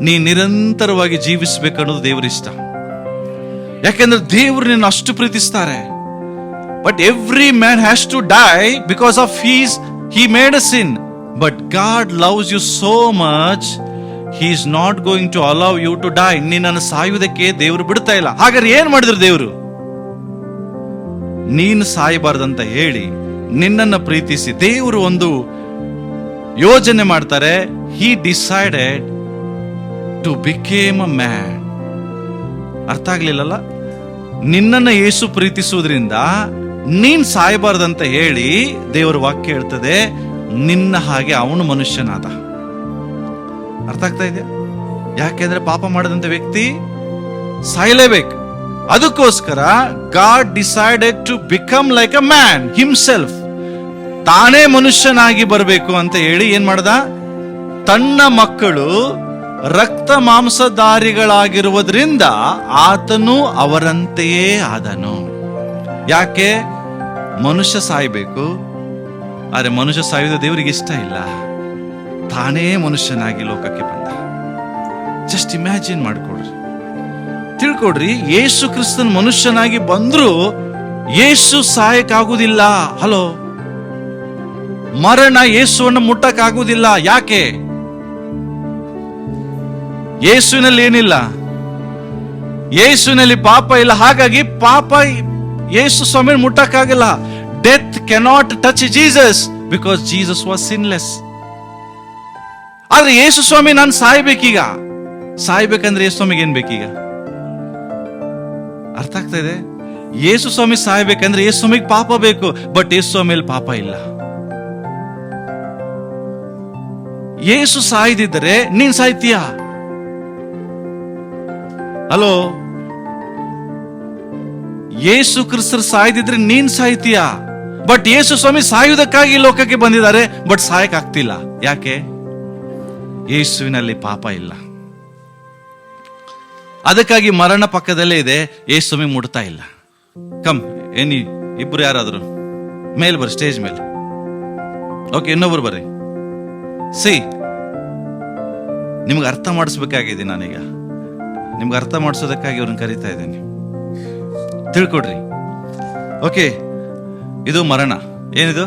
ನೀ ನಿರಂತರವಾಗಿ ಜೀವಿಸ್ಬೇಕನ್ನೋದು ದೇವ್ರ ಇಷ್ಟ. ಯಾಕೆಂದ್ರೆ ದೇವ್ರು ನಿನ್ನ ಅಷ್ಟು ಪ್ರೀತಿಸ್ತಾರೆ. But every man has to die because of he made a sin. But God loves you so much, he is not going to allow you to die. ನಿನ್ನನ್ನು ಸಾಯುವುದಕ್ಕೆ ದೇವರು ಬಿಡ್ತಾ ಇಲ್ಲ. ಹಾಗಾದ್ರೆ ಏನ್ ಮಾಡಿದ್ರು ದೇವರು? ನೀನು ಸಾಯಬಾರ್ದಂತ ಹೇಳಿ ನಿನ್ನನ್ನು ಪ್ರೀತಿಸಿ ದೇವರು ಒಂದು ಯೋಜನೆ ಮಾಡ್ತಾರೆ. he decided to become a man. ಅರ್ಥ ಆಗ್ಲಿಲ್ಲಲ್ಲ? ನಿನ್ನನ್ನು ಯೇಸು ಪ್ರೀತಿಸುವುದರಿಂದ ನೀನ್ ಸಾಯಬಾರ್ದಂತ ಹೇಳಿ ದೇವರ ವಾಕ್ಯ ಹೇಳ್ತದೆ, ನಿನ್ನ ಹಾಗೆ ಅವನು ಮನುಷ್ಯನಾದ. ಅರ್ಥ ಆಗ್ತಾ ಇದೆಯಾ? ಯಾಕೆಂದ್ರೆ ಪಾಪ ಮಾಡಿದಂತ ವ್ಯಕ್ತಿ ಸಾಯಲೇಬೇಕು. ಅದಕ್ಕೋಸ್ಕರ God decided to become like a man himself. ತಾನೇ ಮನುಷ್ಯನಾಗಿ ಬರಬೇಕು ಅಂತ ಹೇಳಿ ಏನ್ ಮಾಡ್ದ? ತನ್ನ ಮಕ್ಕಳು ರಕ್ತ ಮಾಂಸಧಾರಿಗಳಾಗಿರುವುದರಿಂದ ಆತನು ಅವರಂತೆಯೇ ಆದನು. ಯಾಕೆ? ಮನುಷ್ಯ ಸಾಯ್ಬೇಕು, ಆದ್ರೆ ಮನುಷ್ಯ ಸಾಯುವುದು ದೇವರಿಗೆ ಇಷ್ಟ ಇಲ್ಲ. ತಾನೇ ಮನುಷ್ಯನಾಗಿ ಲೋಕಕ್ಕೆ ಬಂದ. Just imagine ಮಾಡ್ಕೊಡ್ರಿ, ತಿಳ್ಕೊಡ್ರಿ. ಯೇಸು ಕ್ರಿಸ್ತನ್ ಮನುಷ್ಯನಾಗಿ ಬಂದ್ರು ಯೇಸು ಸಾಯಕ್ಕಾಗುವುದಿಲ್ಲ. ಹಲೋ, ಮರಣ ಯೇಸುವನ್ನು ಮುಟ್ಟಕ್ಕಾಗುವುದಿಲ್ಲ. ಯಾಕೆ? ಯೇಸುವಿನಲ್ಲಿ ಏನಿಲ್ಲ, ಯೇಸುವಿನಲ್ಲಿ ಪಾಪ ಇಲ್ಲ. ಹಾಗಾಗಿ ಪಾಪ ಯೇಸು ಸ್ವಾಮಿ ಮುಟ್ಟಕ್ಕಾಗಲ್ಲ. Death cannot touch Jesus because Jesus was sinless. ಆದ್ರೆ ಯೇಸು ಸ್ವಾಮಿ ನಾನು ಸಾಯ್ಬೇಕೀಗ. ಸಾಯ್ಬೇಕಂದ್ರೆ ಯೇಸು ಸ್ವಾಮಿಗೆ ಏನ್ ಬೇಕೀಗ? ಅರ್ಥ ಆಗ್ತಾ ಇದೆ? ಯೇಸು ಸ್ವಾಮಿ ಸಾಯ್ಬೇಕಂದ್ರೆ ಯೇಸು ಸ್ವಾಮಿಗೆ ಪಾಪ ಬೇಕು. ಬಟ್ ಯೇಸು ಸ್ವಾಮಿಯಲ್ಲಿ ಪಾಪ ಇಲ್ಲ. ಯೇಸು ಸಾಯ್ದಿದ್ದರೆ ನೀನ್ ಸಾಯ್ತೀಯಾ? ಹಲೋ, ಯೇಸು ಕ್ರಿಸ್ತರು ಸಾಯ್ದಿದ್ರೆ ನೀನ್ ಸಾಯ್ತೀಯಾ? ಬಟ್ ಯೇಸು ಸ್ವಾಮಿ ಸಾಯುವುದಕ್ಕಾಗಿ ಲೋಕಕ್ಕೆ ಬಂದಿದ್ದಾರೆ. ಬಟ್ ಸಾಯಕ್ ಆಗ್ತಿಲ್ಲ. ಯಾಕೆ? ಯೇಸುವಿನಲ್ಲಿ ಪಾಪ ಇಲ್ಲ. ಅದಕ್ಕಾಗಿ ಮರಣ ಪಕ್ಕದಲ್ಲೇ ಇದೆ, ಯೇಸು ಸ್ವಾಮಿ ಮುಡ್ತಾ ಇಲ್ಲ. ಕಮ್, ಏನಿ ಇಬ್ರು ಯಾರಾದ್ರು ಮೇಲ್ ಬರ್ರಿ, ಸ್ಟೇಜ್ ಮೇಲೆ. ಓಕೆ, ಇನ್ನೊಬ್ರು ಬರ್ರಿ. ಸಿ, ನಿಮ್ಗೆ ಅರ್ಥ ಮಾಡಿಸ್ಬೇಕಾಗಿದೆ. ನಾನೀಗ ನಿಮ್ಗೆ ಅರ್ಥ ಮಾಡಿಸೋದಕ್ಕಾಗಿ ಅವ್ರನ್ನ ಕರೀತಾ ಇದ್ದೀನಿ. ತಿಳ್ಕೊಡ್ರಿ. ಓಕೆ, ಇದು ಮರಣ. ಏನಿದು?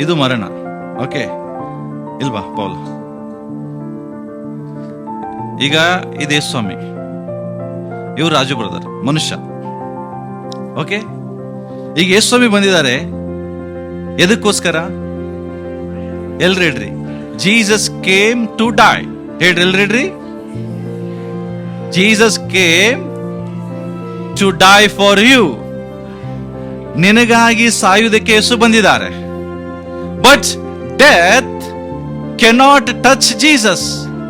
ಇದು ಮರಣ. ಓಕೆ, ಇಲ್ವಾ ಪೌಲ್? ಈಗ ಇದು ಯೇಸು ಸ್ವಾಮಿ, ಇವ್ರು ರಾಜು ಬ್ರದರ್, ಮನುಷ್ಯ. ಓಕೆ, ಈಗ ಯೇಸು ಸ್ವಾಮಿ ಬಂದಿದ್ದಾರೆ ಎದಕ್ಕೋಸ್ಕರ? ಎಲ್ರಿ ಹೇಳ್ರಿ, ಜೀಸಸ್ ಕೇಮ್ ಟು ಡೈ. ಹೇಳ್ರಿ ಎಲ್ರಿ, Jesus came to die for you. ನಿನಗಾಗಿ ಸಾಯುವುದಕ್ಕೆ ಯೇಸು ಬಂದಿದ್ದಾರೆ. But death cannot touch Jesus.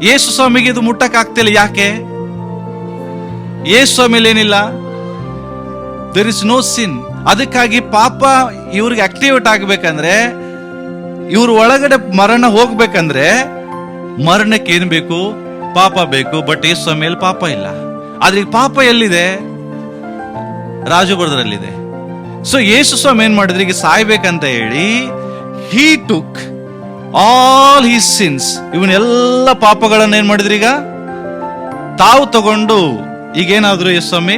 ಯೇಸು ಸ್ವಾಮಿಗೆ ಇದು ಮುಟ್ಟಕ್ಕಾಗ್ತಿಲ್ಲ. ಯಾಕೆ? ಯೇಸು ಸ್ವಾಮಿಲಿ ಏನಿಲ್ಲ, ದೇರ್ ಇಸ್ ನೋ ಸಿನ್. ಅದಕ್ಕಾಗಿ ಪಾಪ ಇವ್ರಿಗೆ ಆಕ್ಟಿವೇಟ್ ಆಗ್ಬೇಕಂದ್ರೆ, ಇವ್ರ ಒಳಗಡೆ ಮರಣ ಹೋಗ್ಬೇಕಂದ್ರೆ ಮರಣಕ್ಕೆ ಏನ್ ಬೇಕು? ಪಾಪ ಬೇಕು. ಬಟ್ ಯೇಸು ಸ್ವಾಮಿಯಲ್ಲಿ ಪಾಪ ಇಲ್ಲ. ಆದ್ರೆ ಈಗ ಪಾಪ ಎಲ್ಲಿದೆ? ರಾಜು ಬ್ರದರಲ್ಲಿದೆ. ಸೊ ಯೇಸು ಸ್ವಾಮಿ ಏನ್ ಮಾಡಿದ್ರೆ, ಈಗ ಸಾಯ್ಬೇಕಂತ ಹೇಳಿ he took all his since, ಇವನ್ನೆಲ್ಲ ಪಾಪಗಳನ್ನ ಏನ್ ಮಾಡಿದ್ರಿ, ಈಗ ತಾವು ತಗೊಂಡು ಈಗೇನಾದ್ರು ಯೇಸು ಸ್ವಾಮಿ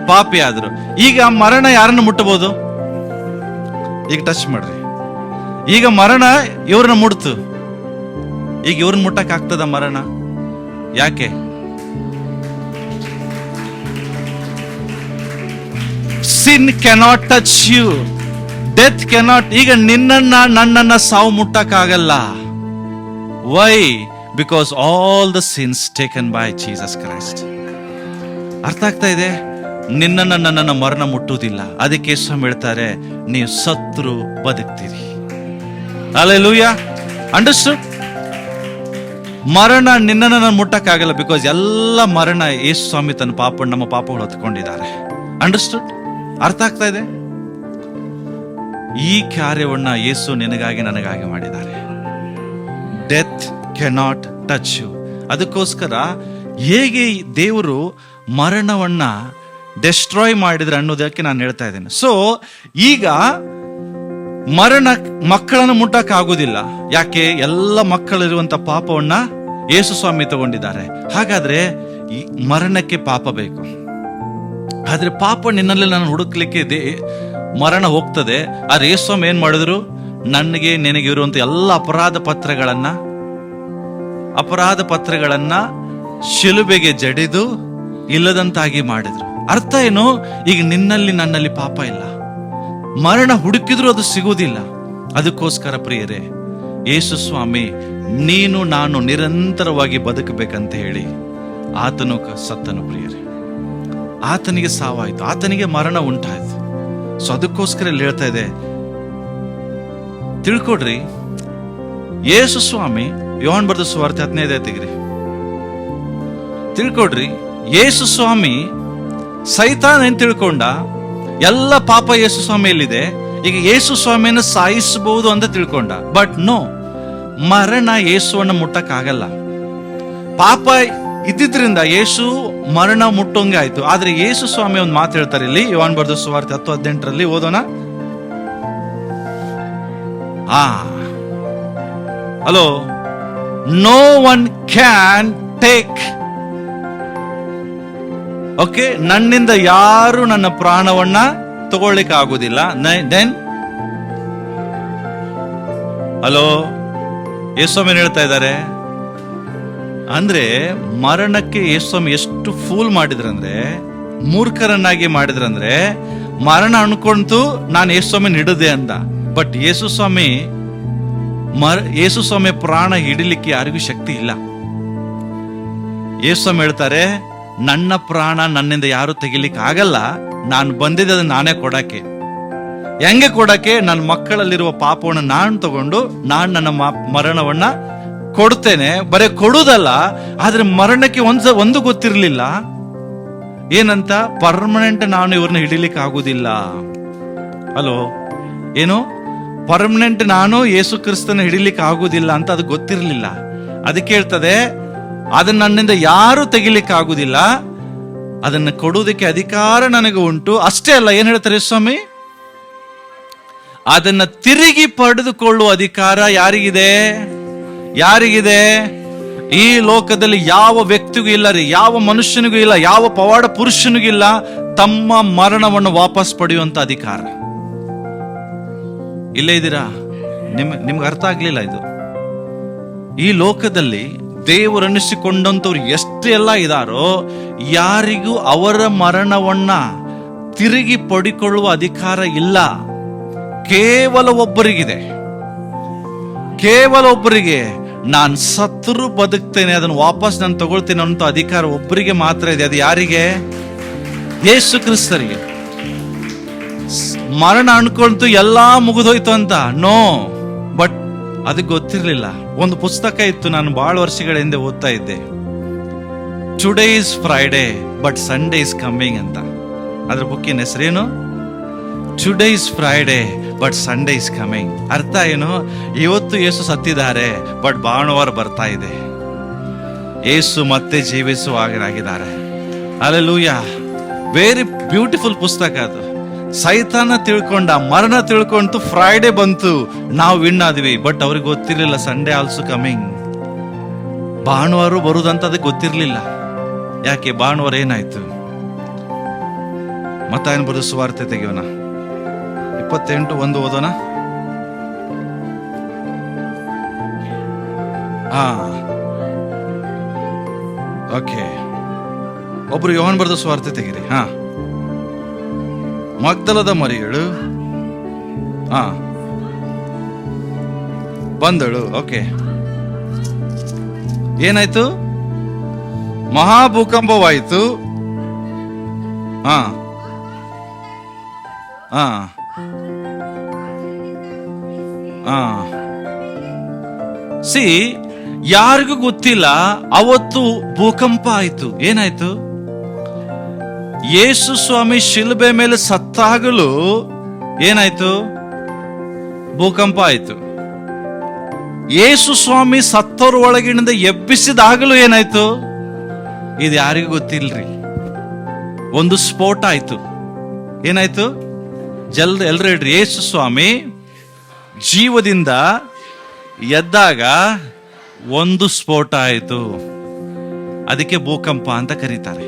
ಪಾಪಿ ಆದ್ರು. ಈಗ ಮರಣ ಯಾರನ್ನು ಮುಟ್ಟಬಹುದು? ಈಗ ಟಚ್ ಮಾಡ್ರಿ. ಈಗ ಮರಣ ಇವ್ರನ್ನ ಮುಟ್ತು. ಈಗ ಇವ್ರನ್ನ ಮುಟ್ಟಕ್ ಆಗ್ತದ ಮರಣ? ಯಾಕೆ? Sin cannot touch you, death cannot. ಈಗ ನಿನ್ನನ್ನ ನನ್ನನ್ನ ಸಾವು ಮುಟ್ಟಕ್ಕಾಗಲ್ಲ. Why? Because all the sins taken by Jesus Christ. ಅರ್ಥ ಆಗ್ತಾ ಇದೆ? ನಿನ್ನನ್ನ ನನ್ನನ್ನ ಮರಣ ಮುಟ್ಟುವುದಿಲ್ಲ. ಅದಕ್ಕೆ ಸ್ವಾಮಿ ಹೇಳ್ತಾರೆ, ನೀವು ಸತ್ರು ಬದುಕ್ತೀರಿ. ಹಲ್ಲೆಲೂಯಾ. ಅಂಡರ್ಸ್ಟುಡ್? ಮರಣ ನಿನ್ನನ್ನ ಮುಟ್ಟಕ್ಕಾಗಲ್ಲ. ಬಿಕಾಸ್ ಎಲ್ಲ ಮರಣ ಯೇಸು ಸ್ವಾಮಿ ತನ್ನ ಪಾಪ, ನಮ್ಮ ಪಾಪಗಳು ಹೊತ್ಕೊಂಡಿದ್ದಾರೆ. ಅಂಡರ್ಸ್ಟುಡ್? ಅರ್ಥ ಆಗ್ತಾ ಇದೆ? ಈ ಕಾರ್ಯವನ್ನ ಯೇಸು ನಿನಗಾಗಿ ನನಗಾಗಿ ಮಾಡಿದ್ದಾರೆ. Death cannot touch you. ಅದಕ್ಕೋಸ್ಕರ ಹೇಗೆ ದೇವರು ಮರಣವನ್ನ ಡೆಸ್ಟ್ರಾಯ್ ಮಾಡಿದ್ರೆ ಅನ್ನೋದಕ್ಕೆ ನಾನು ಹೇಳ್ತಾ ಇದ್ದೇನೆ. ಸೊ ಈಗ ಮರಣ ಮಕ್ಕಳನ್ನು ಮುಟ್ಟಕ್ ಆಗುದಿಲ್ಲ. ಯಾಕೆ? ಎಲ್ಲ ಮಕ್ಕಳಿರುವಂತ ಪಾಪವನ್ನ ಯೇಸು ಸ್ವಾಮಿ ತಗೊಂಡಿದ್ದಾರೆ. ಹಾಗಾದ್ರೆ ಈ ಮರಣಕ್ಕೆ ಪಾಪ ಬೇಕು. ಆದ್ರೆ ಪಾಪ ನಿನ್ನಲ್ಲಿ ನಾನು ಹುಡುಕ್ಲಿಕ್ಕೆ ಮರಣ ಹೋಗ್ತದೆ. ಆದ್ರೆ ಯೇಸು ಸ್ವಾಮಿ ಏನ್ ಮಾಡಿದ್ರು? ನನಗೆ ನಿನಗೆ ಇರುವಂತ ಎಲ್ಲ ಅಪರಾಧ ಪತ್ರಗಳನ್ನ ಶಿಲುಬೆಗೆ ಜಡಿದು ಇಲ್ಲದಂತಾಗಿ ಮಾಡಿದ್ರು. ಅರ್ಥ ಏನು? ಈಗ ನಿನ್ನಲ್ಲಿ ನನ್ನಲ್ಲಿ ಪಾಪ ಇಲ್ಲ. ಮರಣ ಹುಡುಕಿದ್ರು ಅದು ಸಿಗುವುದಿಲ್ಲ. ಅದಕ್ಕೋಸ್ಕರ ಪ್ರಿಯರೇ, ಯೇಸು ಸ್ವಾಮಿ ನೀನು ನಾನು ನಿರಂತರವಾಗಿ ಬದುಕಬೇಕಂತ ಹೇಳಿ ಆತನು ಸತ್ತನು. ಪ್ರಿಯರೇ, ಆತನಿಗೆ ಸಾವಾಯ್ತು, ಆತನಿಗೆ ಮರಣ ಉಂಟಾಯ್ತು. ಸೊ ಅದಕ್ಕೋಸ್ಕರ ಇಲ್ಲಿ ಹೇಳ್ತಾ ಇದೆ, ತಿಳ್ಕೊಡ್ರಿ. ಯೇಸು ಸ್ವಾಮಿ, ಯೋಹಾನ್ ಬರೆದ ಸುವಾರ್ತೆ 15 ತೆಗಿರಿ. ತಿಳ್ಕೊಡ್ರಿ, ಯೇಸು ಸ್ವಾಮಿ ಸೈತಾನ ಏನ್ ತಿಳ್ಕೊಂಡ? ಎಲ್ಲ ಪಾಪ ಯೇಸು ಸ್ವಾಮಿಯಲ್ಲಿದೆ. ಈಗ ಯೇಸು ಸ್ವಾಮಿಯನ್ನು ಸಾಯಿಸಬಹುದು ಅಂತ ತಿಳ್ಕೊಂಡ. ಬಟ್ ನೋ, ಮರಣ ಯೇಸುವನ್ನು ಮುಟ್ಟಕ್ಕಾಗಲ್ಲ. ಪಾಪ ಇದ್ದಿದ್ರಿಂದ ಯೇಸು ಮರಣ ಮುಟ್ಟೋಂಗೆ ಆಯ್ತು. ಆದ್ರೆ ಯೇಸು ಸ್ವಾಮಿ ಒಂದು ಮಾತು ಹೇಳ್ತಾರೆ ಇಲ್ಲಿ, ಯೋಹಾನ್ ಬರೆದ ಸುವಾರ್ತೆ 10:18 ಓದೋಣ. Hello, no one can take. Okay, ನನ್ನಿಂದ ಯಾರು ನನ್ನ ಪ್ರಾಣವನ್ನ ತಗೊಳ್ಳಿಕ್ಕೆ ಆಗುದಿಲ್ಲ. ದೆನ್ ಹಲೋ, ಯೇಸುಸ್ವಾಮಿ ಹೇಳ್ತಾ ಇದ್ದಾರೆ. ಅಂದ್ರೆ ಮರಣಕ್ಕೆ ಯೇಸುಸ್ವಾಮಿ ಎಷ್ಟು ಫೂಲ್ ಮಾಡಿದ್ರಂದ್ರೆ, ಮೂರ್ಖರನ್ನಾಗಿ ಮಾಡಿದ್ರಂದ್ರೆ, ಮರಣ ಅನ್ಕೊಂತು ನಾನು ಯೇಸುಸ್ವಾಮಿ ಹಿಡಿದೆ ಅಂತ. ಬಟ್ ಯೇಸುಸ್ವಾಮಿ ಪ್ರಾಣ ಹಿಡಿಲಿಕ್ಕೆ ಯಾರಿಗೂ ಶಕ್ತಿ ಇಲ್ಲ. ಯೇಸುಸ್ವಾಮಿ ಹೇಳ್ತಾರೆ, ನನ್ನ ಪ್ರಾಣ ನನ್ನಿಂದ ಯಾರು ತೆಗಿಲಿಕ್ಕೆ ಆಗಲ್ಲ. ನಾನು ಬಂದಿದ್ದೆ ಅದನ್ನ ನಾನೇ ಕೊಡಕ್ಕೆ. ಹೆಂಗೆ ಕೊಡಕ್ಕೆ? ನನ್ನ ಮಕ್ಕಳಲ್ಲಿರುವ ಪಾಪವನ್ನು ನಾನು ತಗೊಂಡು ನಾನು ನನ್ನ ಮರಣವನ್ನ ಕೊಡ್ತೇನೆ. ಬರೀ ಕೊಡುದಲ್ಲ, ಆದ್ರೆ ಮರಣಕ್ಕೆ ಒಂದು ಗೊತ್ತಿರ್ಲಿಲ್ಲ. ಏನಂತ? ಪರ್ಮನೆಂಟ್ ನಾನು ಇವ್ರನ್ನ ಹಿಡಿಲಿಕ್ಕೆ ಆಗುದಿಲ್ಲ. ಹಲೋ, ಏನು? ಪರ್ಮನೆಂಟ್ ನಾನು ಯೇಸು ಕ್ರಿಸ್ತನ ಹಿಡಿಲಿಕ್ಕೆ ಆಗುದಿಲ್ಲ ಅಂತ ಅದು ಗೊತ್ತಿರ್ಲಿಲ್ಲ. ಅದಕ್ಕೆ ಹೇಳ್ತದೆ, ಅದನ್ನ ನನ್ನಿಂದ ಯಾರು ತೆಗಿಲಿಕ್ಕೆ ಆಗುದಿಲ್ಲ, ಅದನ್ನ ಕೊಡುವುದಕ್ಕೆ ಅಧಿಕಾರ ನನಗೆ ಉಂಟು. ಅಷ್ಟೇ ಅಲ್ಲ, ಏನ್ ಹೇಳ್ತಾರೆ ಸ್ವಾಮಿ? ಅದನ್ನ ತಿರುಗಿ ಪಡೆದುಕೊಳ್ಳುವ ಅಧಿಕಾರ ಯಾರಿಗಿದೆ? ಈ ಲೋಕದಲ್ಲಿ ಯಾವ ವ್ಯಕ್ತಿಗೂ ಇಲ್ಲ ರೀ, ಯಾವ ಮನುಷ್ಯನಿಗೂ ಇಲ್ಲ, ಯಾವ ಪವಾಡ ಪುರುಷನಿಗೂ ಇಲ್ಲ ತಮ್ಮ ಮರಣವನ್ನು ವಾಪಸ್ ಪಡೆಯುವಂತ ಅಧಿಕಾರ. ಇಲ್ಲೇ ಇದ್ದೀರಾ? ನಿಮ್ಗೆ ಅರ್ಥ ಆಗ್ಲಿಲ್ಲ ಇದು? ಈ ಲೋಕದಲ್ಲಿ ದೇವರನ್ನಿಸಿಕೊಂಡಂತವ್ರು ಎಷ್ಟು ಎಲ್ಲ ಇದಾರೋ, ಯಾರಿಗೂ ಅವರ ಮರಣವನ್ನ ತಿರುಗಿ ಪಡಿಕೊಳ್ಳುವ ಅಧಿಕಾರ ಇಲ್ಲ. ಕೇವಲ ಒಬ್ಬರಿಗಿದೆ, ಕೇವಲ ಒಬ್ಬರಿಗೆ. ನಾನು ಸತ್ತರೂ ಬದುಕ್ತೇನೆ, ಅದನ್ನು ವಾಪಸ್ ನಾನು ತಗೊಳ್ತೇನೆ ಅಂತ ಅಧಿಕಾರ ಒಬ್ಬರಿಗೆ ಮಾತ್ರ ಇದೆ. ಅದು ಯಾರಿಗೆ? ಯೇಸು ಕ್ರಿಸ್ತರಿಗೆ. ಮರಣ ಅನ್ಕೊಂತು ಎಲ್ಲಾ ಮುಗಿದೋಯ್ತು ಅಂತ ನೋ. ಬಟ್ ಅದಕ್ಕೆ ಗೊತ್ತಿರ್ಲಿಲ್ಲ. ಒಂದು ಪುಸ್ತಕ ಇತ್ತು, ನಾನು ಬಹಳ ವರ್ಷಗಳ ಹಿಂದೆ ಓದ್ತಾ ಇದ್ದೆ. Today is Friday but Sunday is coming ಅಂತ. ಅದ್ರ ಬುಕ್ಕಿನ ಹೆಸರೇನು? Today is Friday but Sunday is coming. ಅರ್ಥ ಏನು? ಇವತ್ತು ಯೇಸು ಸತ್ತಿದ್ದಾರೆ, ಬಟ್ ಭಾನುವಾರ ಬರ್ತಾ ಇದೆ. ಯೇಸು ಮತ್ತೆ ಜೀವಿಸುವಾಗಿದ್ದಾರೆ. ಹಲ್ಲೆಲೂಯಾ. ವೆರಿ ಬ್ಯೂಟಿಫುಲ್ ಪುಸ್ತಕ ಅದು. ಸೈತಾನ ತಿಳ್ಕೊಂಡ, ಮರಣ ತಿಳ್ಕೊಂತು, ಫ್ರೈಡೇ ಬಂತು, ನಾವು ವಿನ್ ಆದ್ವಿ. ಬಟ್ ಅವ್ರಿಗೆ ಗೊತ್ತಿರ್ಲಿಲ್ಲ ಸಂಡೇ ಆಲ್ಸೋ ಕಮಿಂಗ್. ಭಾನುವಾರ ಬರುದಂತ ಅದಕ್ಕೆ ಗೊತ್ತಿರ್ಲಿಲ್ಲ. ಯಾಕೆ? ಭಾನುವಾರ ಏನಾಯ್ತು? ಮತ್ತಾಯನ ಬರೆದ ಸುವಾರ್ತೆ ತೆಗೆಯೋಣ, 28:1 ಓದೋಣ. ಓಕೆ, ಒಬ್ರು ಯೋಹಾನ ಬರೆದ ಸುವಾರ್ತೆ ತೆಗಿರಿ. ಮಗ್ದಲದ ಮರಿಯಳು ಬಂದಳು. ಓಕೆ, ಏನಾಯ್ತು? ಮಹಾಭೂಕಂಪವಾಯಿತು. ಸಿ, ಯಾರಿಗೂ ಗೊತ್ತಿಲ್ಲ. ಅವತ್ತು ಭೂಕಂಪ ಆಯ್ತು. ಏನಾಯ್ತು? ಯೇಸು ಸ್ವಾಮಿ ಶಿಲುಬೆ ಮೇಲೆ ಸತ್ತಾಗಲೂ ಏನಾಯ್ತು? ಭೂಕಂಪ ಆಯ್ತು. ಯೇಸು ಸ್ವಾಮಿ ಸತ್ತೋರ್ ಒಳಗಿನಿಂದ ಎಬ್ಬಿಸಿದಾಗಲೂ ಏನಾಯ್ತು? ಇದು ಯಾರಿಗೂ ಗೊತ್ತಿಲ್ರಿ. ಒಂದು ಸ್ಫೋಟ ಆಯ್ತು. ಏನಾಯ್ತು? ಎಲ್ರು ಹೇಳ್ರಿ, ಯೇಸು ಸ್ವಾಮಿ ಜೀವದಿಂದ ಎದ್ದಾಗ ಒಂದು ಸ್ಫೋಟ ಆಯಿತು. ಅದಕ್ಕೆ ಭೂಕಂಪ ಅಂತ ಕರೀತಾರೆ.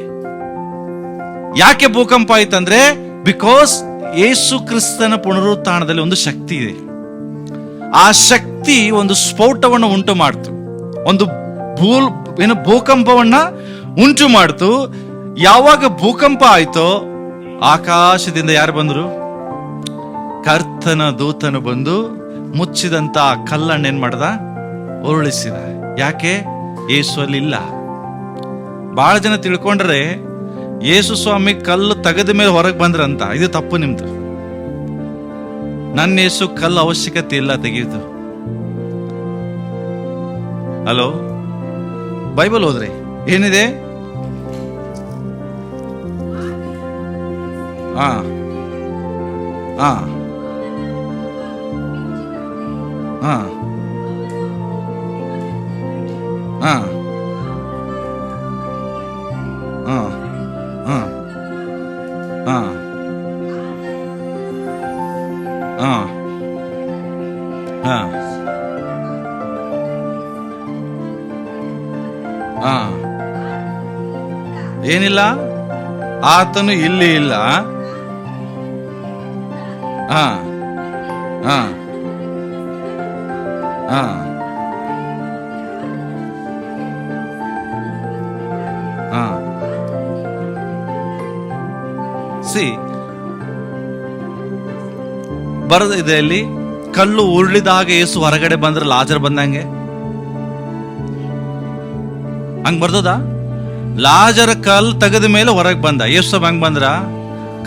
ಯಾಕೆ ಭೂಕಂಪ ಆಯ್ತಂದ್ರೆ, ಬಿಕಾಸ್ ಯೇಸು ಕ್ರಿಸ್ತನ ಪುನರುತ್ಥಾನದಲ್ಲಿ ಒಂದು ಶಕ್ತಿ ಇದೆ. ಆ ಶಕ್ತಿ ಒಂದು ಸ್ಫೋಟವನ್ನು ಉಂಟು ಮಾಡ್ತು, ಒಂದು ಭೂಕಂಪವನ್ನ ಉಂಟು ಮಾಡ್ತು. ಯಾವಾಗ ಭೂಕಂಪ ಆಯ್ತೋ, ಆಕಾಶದಿಂದ ಯಾರು ಬಂದ್ರು? ಕರ್ತನ ದೂತನು ಬಂದು ಮುಚ್ಚಿದಂತ ಕಲ್ಲನ್ನು ಏನ್ ಮಾಡ್ದ? ಉರುಳಿಸಿದ. ಯಾಕೆ? ಯೇಸು ಅಲ್ಲಿ ಇಲ್ಲ. ಬಹಳ ಜನ ತಿಳ್ಕೊಂಡ್ರೆ ಯೇಸು ಸ್ವಾಮಿ ಕಲ್ಲು ತೆಗೆದ ಮೇಲೆ ಹೊರಗೆ ಬಂದ್ರಂತ. ಇದು ತಪ್ಪು ನಿಮ್ದು. ನನ್ನ ಯೇಸು ಕಲ್ಲು ಅವಶ್ಯಕತೆ ಇಲ್ಲ ತೆಗೆಯುವುದು. ಹಲೋ, ಬೈಬಲ್ ಹೋದ್ರಿ ಏನಿದೆ? ಹಾ ಹಾ ಹಾ ಹಾ ಹಾ ಹಾ ಹಾ ಹಾ ಹಾ ಹಾ ಏನಿಲ್ಲ, ಆತನು ಇಲ್ಲಿ ಇಲ್ಲ. ಹಾ ಹಾ ಹಾ ಹಾ ಸಿ ಬರದಿದೆ ಅಲ್ಲಿ. ಕಲ್ಲು ಉರುಳಿದಾಗ ಯೇಸು ಹೊರಗಡೆ ಬಂದ್ರೆ ಲಾಜರ್ ಬಂದಂಗೆ ಹಂಗ್ ಬರ್ದದ? ಲಾಜರ ಕಲ್ ತೆಗೆದ ಮೇಲೆ ಹೊರಗೆ ಬಂದ. ಯೇಸು ಹಂಗ್ ಬಂದ್ರ?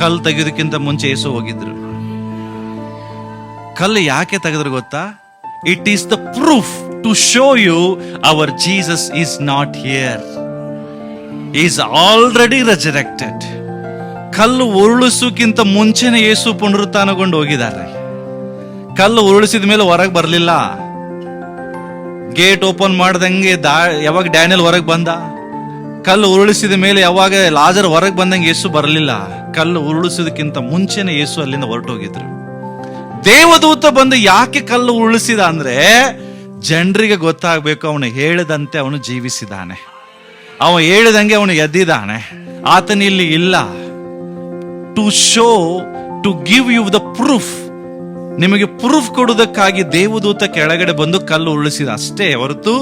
ಕಲ್ ತೆಗೆಯೋದಕ್ಕಿಂತ ಮುಂಚೆ ಯೇಸು ಹೋಗಿದ್ರು. ಕಲ್ಲು ಯಾಕೆ ತೆಗೆದ್ರು ಗೊತ್ತಾ? It is the proof to show you our Jesus is not here, is already resurrected. ಕಲ್ಲು ಉರುಳಿಸೋಕ್ಕಿಂತ ಮುಂಚೆನೆ ಯೇಸು ಪುನರುತ್ಥಾನಗೊಂಡು ಹೋಗಿದ್ದಾರೆ. ಕಲ್ಲು ಉರುಳಿಸಿದ ಮೇಲೆ ಹೊರಗೆ ಬರಲಿಲ್ಲ. ಗೇಟ್ ಓಪನ್ ಮಾಡ್ದಂಗೆ ಯಾವಾಗ ಡ್ಯಾನಿಯಲ್ ಹೊರಗೆ ಬಂದ, ಕಲ್ಲು ಉರುಳಿಸಿದ ಮೇಲೆ ಯಾವಾಗ ಲಾಜರ್ ಹೊರಗೆ ಬಂದಂಗೆ ಯೇಸು ಬರಲಿಲ್ಲ. ಕಲ್ಲು ಉರುಳಿಸೋದಕ್ಕಿಂತ ಮುಂಚೆನೆ ಯೇಸು ಅಲ್ಲಿಂದ ಹೊರಟೋಗಿದ್ರು. ದೇವದೂತ ಬಂದು ಯಾಕೆ ಕಲ್ಲು ಉರುಳಿಸಿದ ಅಂದ್ರೆ, ಜನರಿಗೆ ಗೊತ್ತಾಗಬೇಕು ಅವನು ಹೇಳಿದಂತೆ ಅವನು ಜೀವಿಸಿದಾನೆ, ಅವನು ಹೇಳಿದಂಗೆ ಅವನು ಎದ್ದಿದ್ದಾನೆ, ಆತನ ಇಲ್ಲಿ ಇಲ್ಲ. To show, to give you the proof. ನಿಮಗೆ ಪ್ರೂಫ್ ಕೊಡುವುದಕ್ಕಾಗಿ ದೇವದೂತ ಕೆಳಗಡೆ ಬಂದು ಕಲ್ಲು ಉರುಳಿಸಿದ ಅಷ್ಟೇ ಹೊರತು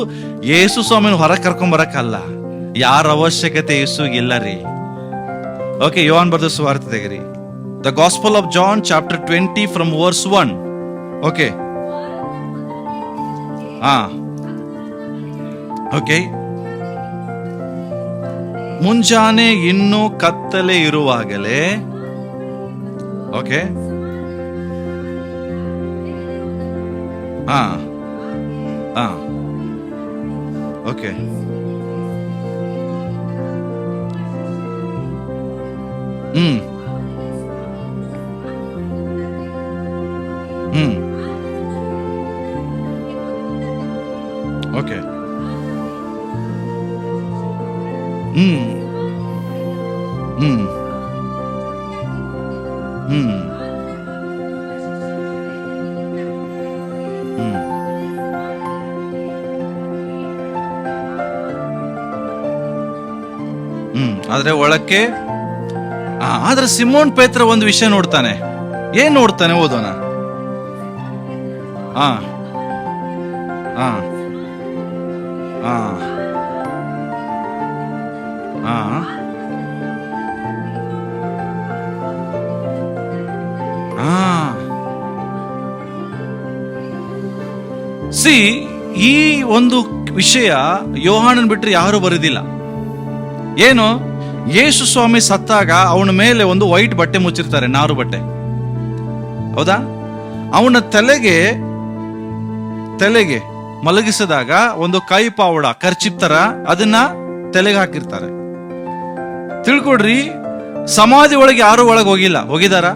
ಯೇಸು ಸ್ವಾಮಿನ ಹೊರ ಕರ್ಕೊಂಡ್ ಬರಕ್ಕಲ್ಲ. ಯಾರ ಅವಶ್ಯಕತೆ ಯೇಸುಗಿಲ್ಲ ರೀ. ಓಕೆ, ಯೋಹಾನ್ ಬರೆದ ಸುವಾರ್ತೆ ತೆಗಿರಿ, the gospel of John chapter 20 from verse 1. Okay, okay. ಮುಂಜಾನೆ ಇನ್ನೂ ಕತ್ತಲೆ ಇರುವಾಗಲೇ, ಓಕೆ, ಓಕೆ, ಓಕೆ, ಆದ್ರೆ ಒಳಕ್ಕೆ ಆದ್ರೆ ಸಿಮೋನ್ ಪೇತ್ರ ಒಂದು ವಿಷಯ ನೋಡ್ತಾನೆ. ಏನ್ ನೋಡ್ತಾನೆ? ಓದೋಣ. ಈ ಒಂದು ವಿಷಯ ಯೋಹಾನನ್ ಬಿಟ್ರೆ ಯಾರು ಬರೆದಿಲ್ಲ. ಏನು? ಯೇಸು ಸ್ವಾಮಿ ಸತ್ತಾಗ ಅವನ ಮೇಲೆ ಒಂದು ವೈಟ್ ಬಟ್ಟೆ ಮುಚ್ಚಿರ್ತಾರೆ, ನಾರು ಬಟ್ಟೆ, ಹೌದಾ? ಅವನ ತಲೆಗೆ ಮಲಗಿಸಿದಾಗ ಒಂದು ಕೈ ಪಾವಡ ಖರ್ಚಿಪ್ ತರ ಅದನ್ನ ತಲೆಗೆ ಹಾಕಿರ್ತಾರೆ. ತಿಳ್ಕೊಡ್ರಿ, ಸಮಾಧಿ ಒಳಗೆ ಯಾರು ಒಳಗೆ ಹೋಗಿಲ್ಲ. ಹೋಗಿದಾರ?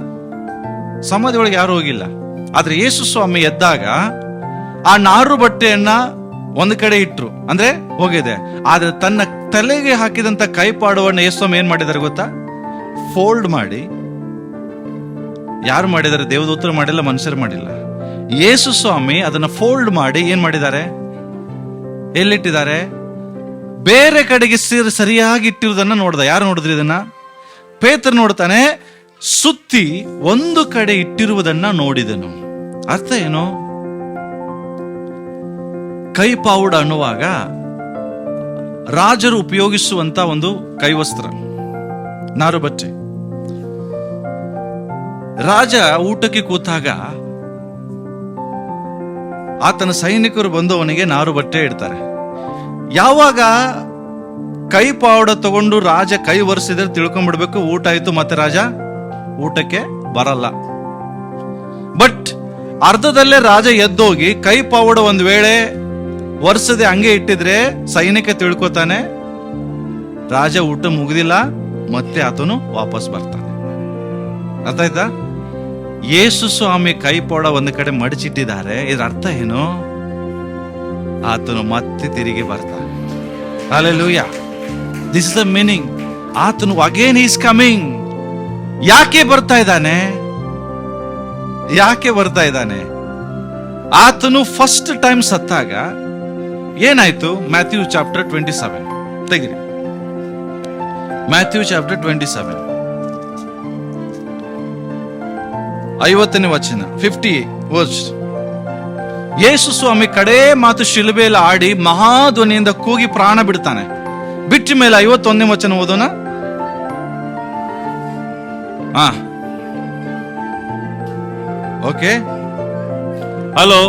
ಸಮಾಧಿ ಒಳಗೆ ಯಾರು ಹೋಗಿಲ್ಲ. ಆದ್ರೆ ಯೇಸು ಸ್ವಾಮಿ ಎದ್ದಾಗ ಆ ನಾರು ಬಟ್ಟೆಯನ್ನ ಒಂದು ಕಡೆ ಇಟ್ರು, ಅಂದ್ರೆ ಹೋಗಿದೆ. ಆದ್ರೆ ತನ್ನ ತಲೆಗೆ ಹಾಕಿದಂತ ಕೈಪಾಡವನ್ನ ಯೇಸು ಸ್ವಾಮಿ ಏನ್ ಮಾಡಿದಾರೆ ಗೊತ್ತಾ? ಫೋಲ್ಡ್ ಮಾಡಿ. ಯಾರು ಮಾಡಿದಾರೆ? ದೇವದೂತರು ಮಾಡಿಲ್ಲ, ಮನುಷ್ಯರು ಮಾಡಿಲ್ಲ. ಯೇಸು ಸ್ವಾಮಿ ಅದನ್ನ ಫೋಲ್ಡ್ ಮಾಡಿ ಏನ್ ಮಾಡಿದ್ದಾರೆ? ಎಲ್ಲಿಟ್ಟಿದ್ದಾರೆ? ಬೇರೆ ಕಡೆಗೆ ಸರಿಯಾಗಿ ಇಟ್ಟಿರುವುದನ್ನ ನೋಡ್ದ. ಯಾರು ನೋಡಿದ್ರಿ ಇದನ್ನ? ಪೇತ್ರ ನೋಡ್ತಾನೆ. ಸುತ್ತಿ ಒಂದು ಕಡೆ ಇಟ್ಟಿರುವುದನ್ನ ನೋಡಿದನು. ಅರ್ಥ ಏನು? ಕೈ ಪಾವುಡ ಅನ್ನುವಾಗ ರಾಜರು ಉಪಯೋಗಿಸುವಂತ ಒಂದು ಕೈವಸ್ತ್ರ, ನಾರು ಬಟ್ಟೆ. ರಾಜ ಊಟಕ್ಕೆ ಕೂತಾಗ ಆತನ ಸೈನಿಕರು ಬಂದು ಅವನಿಗೆ ನಾರು ಬಟ್ಟೆ ಇಡ್ತಾರೆ. ಯಾವಾಗ ಕೈ ಪಾವುಡ ತಗೊಂಡು ರಾಜ ಕೈ ಒರೆಸಿದ್ರೆ ತಿಳ್ಕೊಂಡ್ಬಿಡ್ಬೇಕು ಊಟ ಆಯ್ತು, ಮತ್ತೆ ರಾಜ ಊಟಕ್ಕೆ ಬರಲ್ಲ. ಬಟ್ ಅರ್ಧದಲ್ಲೇ ರಾಜ ಎದ್ದೋಗಿ ಕೈ ಪಾವುಡ ಒಂದ್ ವೇಳೆ ವರ್ಷದೆ ಹಂಗೆ ಇಟ್ಟಿದ್ರೆ ಸೈನಿಕ ತಿಳ್ಕೊತಾನೆ ರಾಜ ಊಟ ಮುಗಿದಿಲ್ಲ, ಮತ್ತೆ ಆತನು ವಾಪಸ್ ಬರ್ತಾನೆ. ಅರ್ಥ ಆಯ್ತಾ? ಯೇಸು ಸ್ವಾಮಿ ಕೈ ಪಾವುಡ ಒಂದು ಕಡೆ ಮಡಚಿಟ್ಟಿದ್ದಾರೆ. ಇದ್ರ ಅರ್ಥ ಏನು? ಆತನು ಮತ್ತೆ ತಿರುಗಿ ಬರ್ತಾನೆ. Hallelujah. This is the meaning. ಆತನು ಅಗೇನ್ ಈಸ್ ಕಮಿಂಗ್. ಯಾಕೆ ಬರ್ತಾ ಇದ್ದಾನೆ? ಆತನು ಫಸ್ಟ್ ಟೈಮ್ ಸತ್ತಾಗ ಏನಾಯ್ತು? ಮ್ಯಾಥ್ಯೂ ಚಾಪ್ಟರ್ 27 ತೆಗಿರಿ. ಮ್ಯಾಥ್ಯೂ ಚಾಪ್ಟರ್ 27 50ನೇ ವಚನ, 50 ವರ್ಸ್. ಯೇಸು ಸ್ವಾಮಿ ಕಡೇ ಮಾತು ಶಿಲುಬೆಯಲ್ಲಿ ಆಡಿ ಮಹಾಧ್ವನಿಯಿಂದ ಕೂಗಿ ಪ್ರಾಣ ಬಿಡ್ತಾನೆ. ಬಿಟ್ಟ ಮೇಲೆ 51ನೇ ವಚನ ಓದೋಣ. Okay, hello.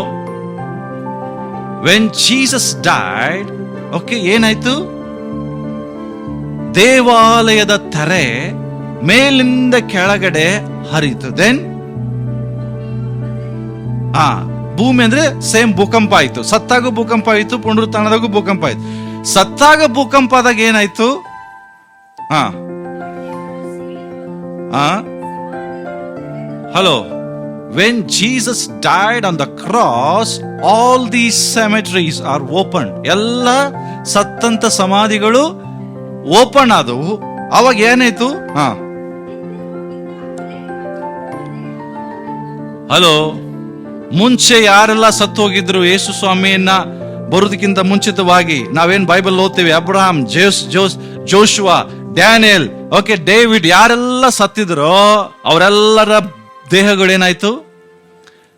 When Jesus died, okay, ಏನಾಯ್ತು? ದೇವಾಲಯದ ತೆರೆ ಮೇಲಿಂದ ಕೆಳಗಡೆ ಹರಿತು. ದೆನ್ ಭೂಮಿ ಅಂದ್ರೆ ಸೇಮ್ ಭೂಕಂಪ ಆಯ್ತು. ಸತ್ತಾಗ ಭೂಕಂಪ ಆಯ್ತು, ಪುನರುತ್ಥಾನದಾಗೂ ಭೂಕಂಪ ಆಯ್ತು. ಸತ್ತಾಗ ಭೂಕಂಪ ಆದಾಗ ಏನಾಯ್ತು? Hello. When Jesus died on the cross, all these cemeteries are opened. ಎಲ್ಲ ಸತ್ತಂತ ಸಮಾಧಿಗಳು ಓಪನ್ ಆದವು. ಅವಾಗ ಏನಾಯ್ತು? ಹಲೋ. ಮುಂಚೆ ಯಾರೆಲ್ಲ ಸತ್ತು ಹೋಗಿದ್ರು ಯೇಸು ಸ್ವಾಮಿಯನ್ನ ಬರುವುದಕ್ಕಿಂತ ಮುಂಚಿತವಾಗಿ ನಾವೇನ್ ಬೈಬಲ್ ಓದ್ತೀವಿ, Abraham, Joshua, Daniel, okay, David, ಯಾರೆಲ್ಲ ಸತ್ತಿದ್ರೋ ಅವರೆಲ್ಲರ ದೇಹಗಳೇನಾಯ್ತು?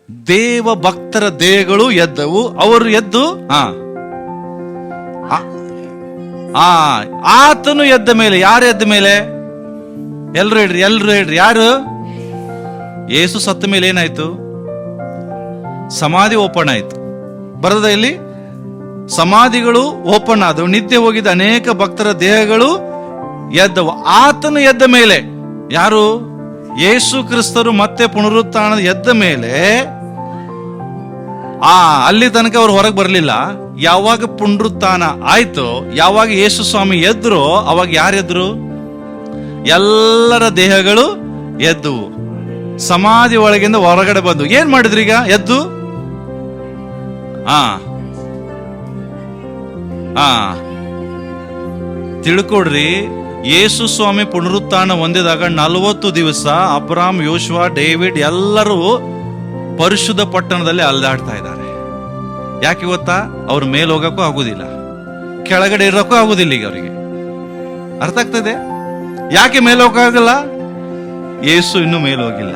ದೇವ ಭಕ್ತರ ದೇಹಗಳು ಎದ್ದವು. ಅವರು ಎದ್ದು ಆತನು ಎದ್ದ ಮೇಲೆ, ಯಾರು ಎದ್ದ ಮೇಲೆ? ಎಲ್ರು ಹೇಳ್ರಿ ಯಾರು? ಯೇಸು ಸತ್ತ ಮೇಲೆ ಏನಾಯ್ತು? ಸಮಾಧಿ ಓಪನ್ ಆಯ್ತು. ಬರದ ಇಲ್ಲಿ ಸಮಾಧಿಗಳು ಓಪನ್ ಆದವು, ನಿದ್ದೆ ಹೋಗಿದ್ದ ಅನೇಕ ಭಕ್ತರ ದೇಹಗಳು ಎದ್ದವು. ಆತನು ಎದ್ದ ಮೇಲೆ, ಯಾರು? ಯೇಸು ಕ್ರಿಸ್ತರು ಮತ್ತೆ ಪುನರುತ್ಥಾನ ಎದ್ದ ಮೇಲೆ, ಅಲ್ಲಿ ತನಕ ಅವ್ರು ಹೊರಗೆ ಬರಲಿಲ್ಲ. ಯಾವಾಗ ಪುನರುತ್ಥಾನ ಆಯ್ತು, ಯಾವಾಗ ಯೇಸು ಸ್ವಾಮಿ ಎದ್ರು, ಅವಾಗ ಯಾರು ಎದ್ರು? ಎಲ್ಲರ ದೇಹಗಳು ಎದ್ದು ಸಮಾಧಿ ಒಳಗಿಂದ ಹೊರಗಡೆ ಬಂದು ಏನ್ ಮಾಡಿದ್ರು? ಈಗ ಎದ್ದು ತಿಳ್ಕೊಡ್ರಿ. ಯೇಸು ಸ್ವಾಮಿ ಪುನರುತ್ಥಾನ ಹೊಂದಿದಾಗ 40 ದಿವಸ ಅಬ್ರಾಮ್, ಯೋಶುವ, ಡೇವಿಡ್ ಎಲ್ಲರೂ ಪರಿಶುದ್ಧ ಪಟ್ಟಣದಲ್ಲಿ ಅಲ್ದಾಡ್ತಾ ಇದ್ದಾರೆ. ಯಾಕೆ ಗೊತ್ತಾ? ಅವ್ರ ಮೇಲೆ ಹೋಗಕ್ಕೂ ಆಗುದಿಲ್ಲ, ಕೆಳಗಡೆ ಇರೋಕ್ಕೂ ಆಗುದಿಲ್ಲ. ಈಗ ಅವರಿಗೆ ಅರ್ಥ ಆಗ್ತದೆ ಯಾಕೆ ಮೇಲೆ ಹೋಗಕ್ಕಾಗಲ್ಲ? ಯೇಸು ಇನ್ನೂ ಮೇಲೆ ಹೋಗಿಲ್ಲ,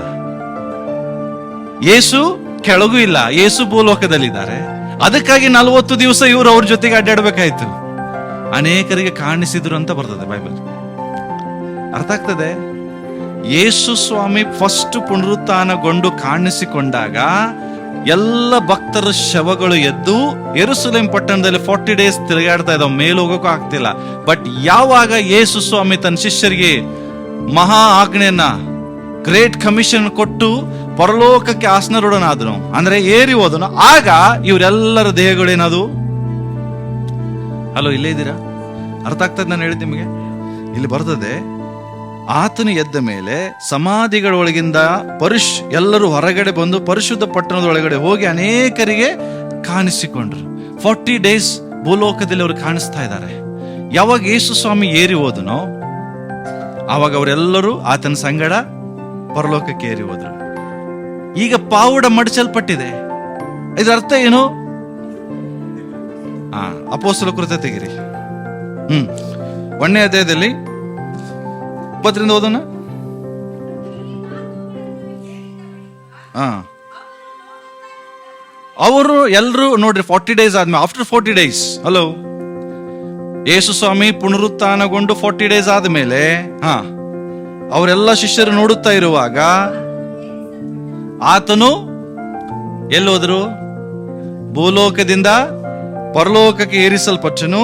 ಯೇಸು ಕೆಳಗೂ ಇಲ್ಲ, ಯೇಸು ಭೂಲೋಕದಲ್ಲಿದ್ದಾರೆ. ಅದಕ್ಕಾಗಿ 40 ದಿವಸ ಇವರು ಅವ್ರ ಜೊತೆಗೆ ಅಡ್ಡಾಡ್ಬೇಕಾಯ್ತು. ಅನೇಕರಿಗೆ ಕಾಣಿಸಿದ್ರು ಅಂತ ಬರ್ತದೆ ಬೈಬಲ್. ಅರ್ಥ ಆಗ್ತದೆ? ಯೇಸು ಸ್ವಾಮಿ ಫಸ್ಟ್ ಪುನರುತ್ಥಾನಗೊಂಡು ಕಾಣಿಸಿಕೊಂಡಾಗ ಎಲ್ಲ ಭಕ್ತರ ಶವಗಳು ಎದ್ದು ಯೆರೂಸಲೇಮ್ ಪಟ್ಟಣದಲ್ಲಿ 40 ಡೇಸ್ ತಿರುಗಾಡ್ತಾ ಇದ್ದಾವೆ, ಮೇಲೆ ಹೋಗೋಕ್ಕೂ ಆಗ್ತಿಲ್ಲ. ಬಟ್ ಯಾವಾಗ ಯೇಸು ಸ್ವಾಮಿ ತನ್ನ ಶಿಷ್ಯರಿಗೆ ಮಹಾ ಆಜ್ಞೆಯನ್ನ, ಗ್ರೇಟ್ ಕಮಿಷನ್ ಕೊಟ್ಟು ಪರಲೋಕಕ್ಕೆ ಆಸನರೂಢನಾದನು, ಅಂದ್ರೆ ಏರಿ ಹೋದನು, ಆಗ ಇವರೆಲ್ಲರ ದೇಹಗಳೇನದು? ಹಲೋ, ಇಲ್ಲೇ ಇದ್ದೀರಾ? ಅರ್ಥ ಆಗ್ತದೆ ನಾನು ಹೇಳಿದ್ ನಿಮಗೆ? ಇಲ್ಲಿ ಬರ್ತದೆ, ಆತನು ಎದ್ದ ಮೇಲೆ ಸಮಾಧಿಗಳೊಳಗಿಂದ ಎಲ್ಲರೂ ಹೊರಗಡೆ ಬಂದು ಪರಿಶುದ್ಧ ಪಟ್ಟಣದ ಒಳಗಡೆ ಹೋಗಿ ಅನೇಕರಿಗೆ ಕಾಣಿಸಿಕೊಂಡ್ರು. 40 ಡೇಸ್ ಭೂಲೋಕದಲ್ಲಿ ಅವರು ಕಾಣಿಸ್ತಾ ಇದ್ದಾರೆ. ಯಾವಾಗ ಯೇಸು ಸ್ವಾಮಿ ಏರಿ ಹೋದನೋ ಆವಾಗ ಅವರೆಲ್ಲರೂ ಆತನ ಸಂಗಡ ಪರಲೋಕಕ್ಕೆ ಏರಿ ಹೋದ್ರು. ಈಗ ಪಾವುಡ ಮಡಚಲ್ಪಟ್ಟಿದೆ. ಇದರ ಅರ್ಥ ಏನು? ಅಪೊಸ್ತಲ ಕೃತ್ಯ ತೆಗಿರಿ, 1ನೇ ಅಧ್ಯಾಯದಲ್ಲಿ 20 ಓದೋಣ. ಅವರು ಎಲ್ಲರೂ ನೋಡ್ರಿ 40 ಡೇಸ್ ಆದ್ಮೇಲೆ, ಆಫ್ಟರ್ 40 ಡೇಸ್, ಹಲೋ, ಯೇಸು ಸ್ವಾಮಿ ಪುನರುತ್ಥಾನಗೊಂಡು 40 ಡೇಸ್ ಆದ್ಮೇಲೆ ಅವರೆಲ್ಲ ಶಿಷ್ಯರು ನೋಡುತ್ತಾ ಇರುವಾಗ ಆತನು ಎಲ್ಲಿ ಹೋದ್ರು? ಭೂಲೋಕದಿಂದ ಪರಲೋಕಕ್ಕೆ ಏರಿಸಲ್ಪಟ್ಟನು.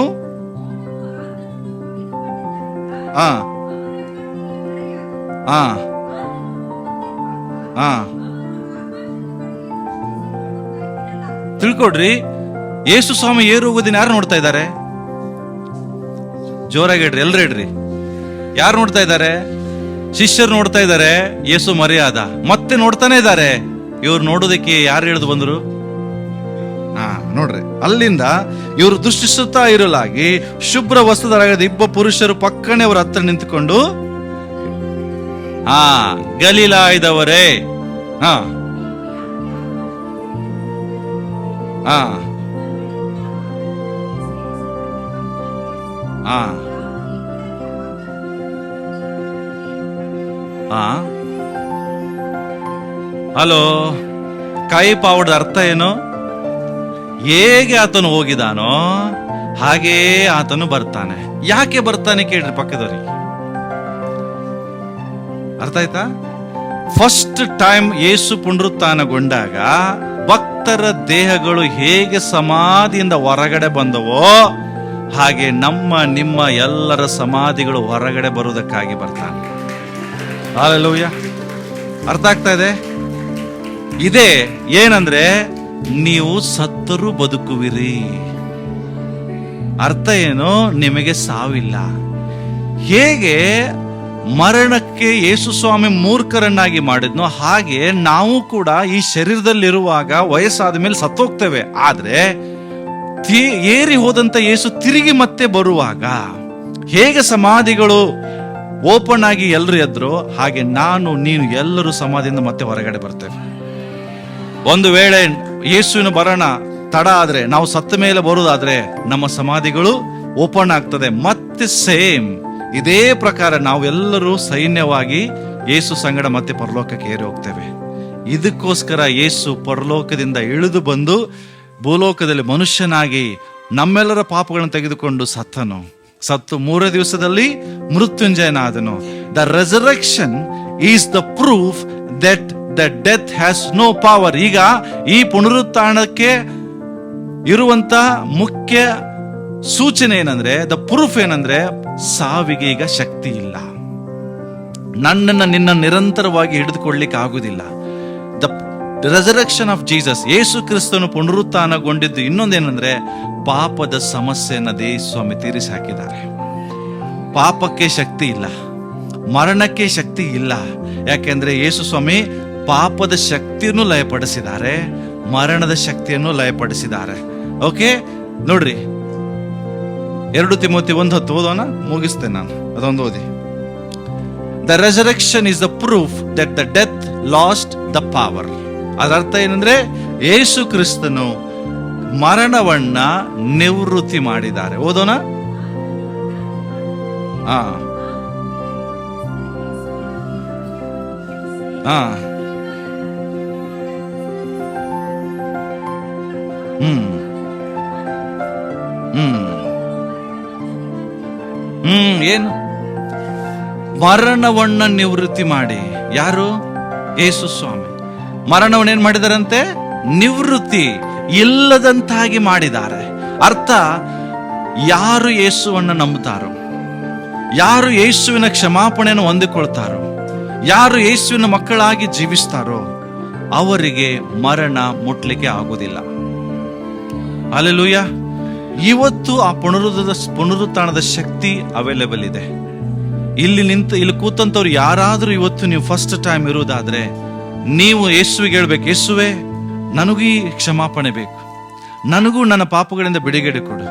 ತಿಳ್ಕೊಡ್ರಿ, ಯೇಸು ಸ್ವಾಮಿ ಏರು ಹೋಗೋದಿನ ಯಾರು ನೋಡ್ತಾ ಇದ್ದಾರೆ? ಜೋರಾಗಿ ಹೇಳ್ರಿ, ಎಲ್ರು ಹೇಳ್ರಿ. ಯಾರು ನೋಡ್ತಾ ಇದ್ದಾರೆ? ಶಿಷ್ಯರು ನೋಡ್ತಾ ಇದ್ದಾರೆ. ಯೇಸು ಮರೆಯಾದ ಮತ್ತೆ ನೋಡ್ತಾನೆ ಇದ್ದಾರೆ. ಇವ್ರು ನೋಡೋದಕ್ಕೆ ಯಾರು ಇಳಿದು ಬಂದ್ರು? ನೋಡ್ರಿ, ಅಲ್ಲಿಂದ ಇವರು ದೃಷ್ಟಿಸುತ್ತಾ ಇರಲಾಗಿ ಶುಭ್ರ ವಸ್ತ್ರಧಾರಿಯಾದ 2 ಪುರುಷರು ಪಕ್ಕನೆ ಅವರ ಹತ್ರ ನಿಂತುಕೊಂಡು, ಗಲೀಲಾಯದವರೇ, ಹಲೋ, ಕಾಯಿ ಪಾವಡದ ಅರ್ಥ ಏನು? ಹೇಗೆ ಆತನು ಹೋಗಿದಾನೋ ಹಾಗೇ ಆತನು ಬರ್ತಾನೆ. ಯಾಕೆ ಬರ್ತಾನೆ ಕೇಳ್ರಿ ಪಕ್ಕದವ್ರಿಗೆ. ಅರ್ಥ ಆಯ್ತಾ? ಫಸ್ಟ್ ಟೈಮ್ ಯೇಸು ಪುನರುತ್ಥಾನಗೊಂಡಾಗ ಭಕ್ತರ ದೇಹಗಳು ಹೇಗೆ ಸಮಾಧಿಯಿಂದ ಹೊರಗಡೆ ಬಂದವೋ ಹಾಗೆ ನಿಮ್ಮ ಎಲ್ಲರ ಸಮಾಧಿಗಳು ಹೊರಗಡೆ ಬರುವುದಕ್ಕಾಗಿ ಬರ್ತಾನೆ. ಹಲ್ಲೆಲೂಯಾ. ಅರ್ಥ ಆಗ್ತಾ ಇದೆ? ಇದೇ ಏನಂದ್ರೆ, ನೀವು ಸತ್ತರೂ ಬದುಕುವಿರಿ. ಅರ್ಥ ಏನು? ನಿಮಗೆ ಸಾವಿಲ್ಲ. ಹೇಗೆ ಮರಣಕ್ಕೆ ಯೇಸು ಸ್ವಾಮಿ ಮೂರ್ಖರನ್ನಾಗಿ ಮಾಡಿದ್ನೋ ಹಾಗೆ ನಾವು ಕೂಡ ಈ ಶರೀರದಲ್ಲಿರುವಾಗ ವಯಸ್ಸಾದ ಮೇಲೆ ಸತ್ತೋಗ್ತೇವೆ. ಆದ್ರೆ ಏರಿ ಹೋದಂತ ಯೇಸು ತಿರುಗಿ ಮತ್ತೆ ಬರುವಾಗ ಹೇಗೆ ಸಮಾಧಿಗಳು ಓಪನ್ ಆಗಿ ಎಲ್ಲರೂ ಎದ್ರು, ಹಾಗೆ ನೀನು ಎಲ್ಲರೂ ಸಮಾಧಿಯಿಂದ ಮತ್ತೆ ಹೊರಗಡೆ ಬರ್ತೇವೆ. ಒಂದು ವೇಳೆ ಯೇಸುವಿನ ಬರೋಣ ತಡ ಆದ್ರೆ, ನಾವು ಸತ್ತ ಮೇಲೆ ಬರುವುದಾದ್ರೆ ನಮ್ಮ ಸಮಾಧಿಗಳು ಓಪನ್ ಆಗ್ತದೆ. ಮತ್ತೆ ಸೇಮ್ ಇದೇ ಪ್ರಕಾರ ನಾವೆಲ್ಲರೂ ಸೈನ್ಯವಾಗಿ ಯೇಸು ಸಂಗಡ ಮತ್ತೆ ಪರಲೋಕಕ್ಕೆ ಏರಿ ಹೋಗ್ತೇವೆ. ಇದಕ್ಕೋಸ್ಕರ ಯೇಸು ಪರಲೋಕದಿಂದ ಇಳಿದು ಬಂದು ಭೂಲೋಕದಲ್ಲಿ ಮನುಷ್ಯನಾಗಿ ನಮ್ಮೆಲ್ಲರ ಪಾಪಗಳನ್ನು ತೆಗೆದುಕೊಂಡು ಸತ್ತು 3 ದಿವಸದಲ್ಲಿ ಮೃತ್ಯುಂಜಯನಾದನು. The resurrection is the proof that the death has no power. ಈಗ ಈ ಪುನರುತ್ಥಾನಕ್ಕೆ ಇರುವಂತ ಮುಖ್ಯ ಸೂಚನೆ ಏನಂದ್ರೆ, ದ ಪ್ರೂಫ್ ಏನಂದ್ರೆ, ಸಾವಿಗೆ ಈಗ ಶಕ್ತಿ ಇಲ್ಲ. ನಿನ್ನ ನಿರಂತರವಾಗಿ ಹಿಡಿದುಕೊಳ್ಳಿಕ್ಕೆ ಆಗುದಿಲ್ಲ. ದ ರೆಸರೆಕ್ಷನ್ ಆಫ್ ಜೀಸಸ್, ಯೇಸು ಕ್ರಿಸ್ತನು ಪುನರುತ್ಥಾನಗೊಂಡಿದ್ದು ಇನ್ನೊಂದೇನಂದ್ರೆ, ಪಾಪದ ಸಮಸ್ಯೆಯನ್ನ ಸ್ವಾಮಿ ತೀರಿಸಿ ಹಾಕಿದ್ದಾರೆ. ಪಾಪಕ್ಕೆ ಶಕ್ತಿ ಇಲ್ಲ, ಮರಣಕ್ಕೆ ಶಕ್ತಿ ಇಲ್ಲ. ಯಾಕೆಂದ್ರೆ ಯೇಸು ಸ್ವಾಮಿ ಪಾಪದ ಶಕ್ತಿಯನ್ನು ಲಯಪಡಿಸಿದ್ದಾರೆ, ಮರಣದ ಶಕ್ತಿಯನ್ನು ಲಯಪಡಿಸಿದ್ದಾರೆ. ಓಕೆ, ನೋಡ್ರಿ 2 ತಿಮೋಥಿ 1:10 ಓದೋಣ, ಮುಗಿಸ್ತೇನೆ ನಾನು, ಅದೊಂದು ಓದಿ. The resurrection is the proof that the death last the power. ಅದರ ಅರ್ಥ ಏನಂದ್ರೆ, ಯೇಸು ಕ್ರಿಸ್ತನು ಮರಣವನ್ನ ನಿವೃತ್ತಿ ಮಾಡಿದ್ದಾರೆ. ಓದೋಣ. ಏನು? ಮರಣವನ್ನ ನಿವೃತ್ತಿ ಮಾಡಿ. ಯಾರು? ಯೇಸು ಸ್ವಾಮಿ ಮರಣವನ್ನ ಏನ್ ಮಾಡಿದಾರಂತೆ? ನಿವೃತ್ತಿ ಇಲ್ಲದಂತಾಗಿ ಮಾಡಿದ್ದಾರೆ. ಅರ್ಥ, ಯಾರು ಯೇಸುವನ್ನ ನಂಬುತ್ತಾರೋ, ಯಾರು ಯೇಸುವಿನ ಕ್ಷಮಾಪಣೆಯನ್ನು ಹೊಂದಿಕೊಳ್ತಾರೋ, ಯಾರು ಯೇಸುವಿನ ಮಕ್ಕಳಾಗಿ ಜೀವಿಸ್ತಾರೋ ಅವರಿಗೆ ಮರಣ ಮುಟ್ಲಿಕ್ಕೆ ಆಗುವುದಿಲ್ಲ. ಹಲ್ಲೆಲೂಯಾ. ಇವತ್ತು ಆ ಪುನರುತ್ಥಾನದ ಶಕ್ತಿ ಅವೈಲೇಬಲ್ ಇದೆ. ಇಲ್ಲಿ ಕೂತಂತವ್ರು ಯಾರಾದ್ರೂ ಇವತ್ತು ನೀವು ಫಸ್ಟ್ ಟೈಮ್ ಇರುವುದಾದ್ರೆ, ನೀವು ಯೇಸುವಿಗೆ ಹೇಳ್ಬೇಕು, ಯೇಸುವೆ ನನಗೂ ಈ ಕ್ಷಮಾಪಣೆ ಬೇಕು, ನನಗೂ ನನ್ನ ಪಾಪಗಳಿಂದ ಬಿಡುಗಡೆ ಕೊಡು,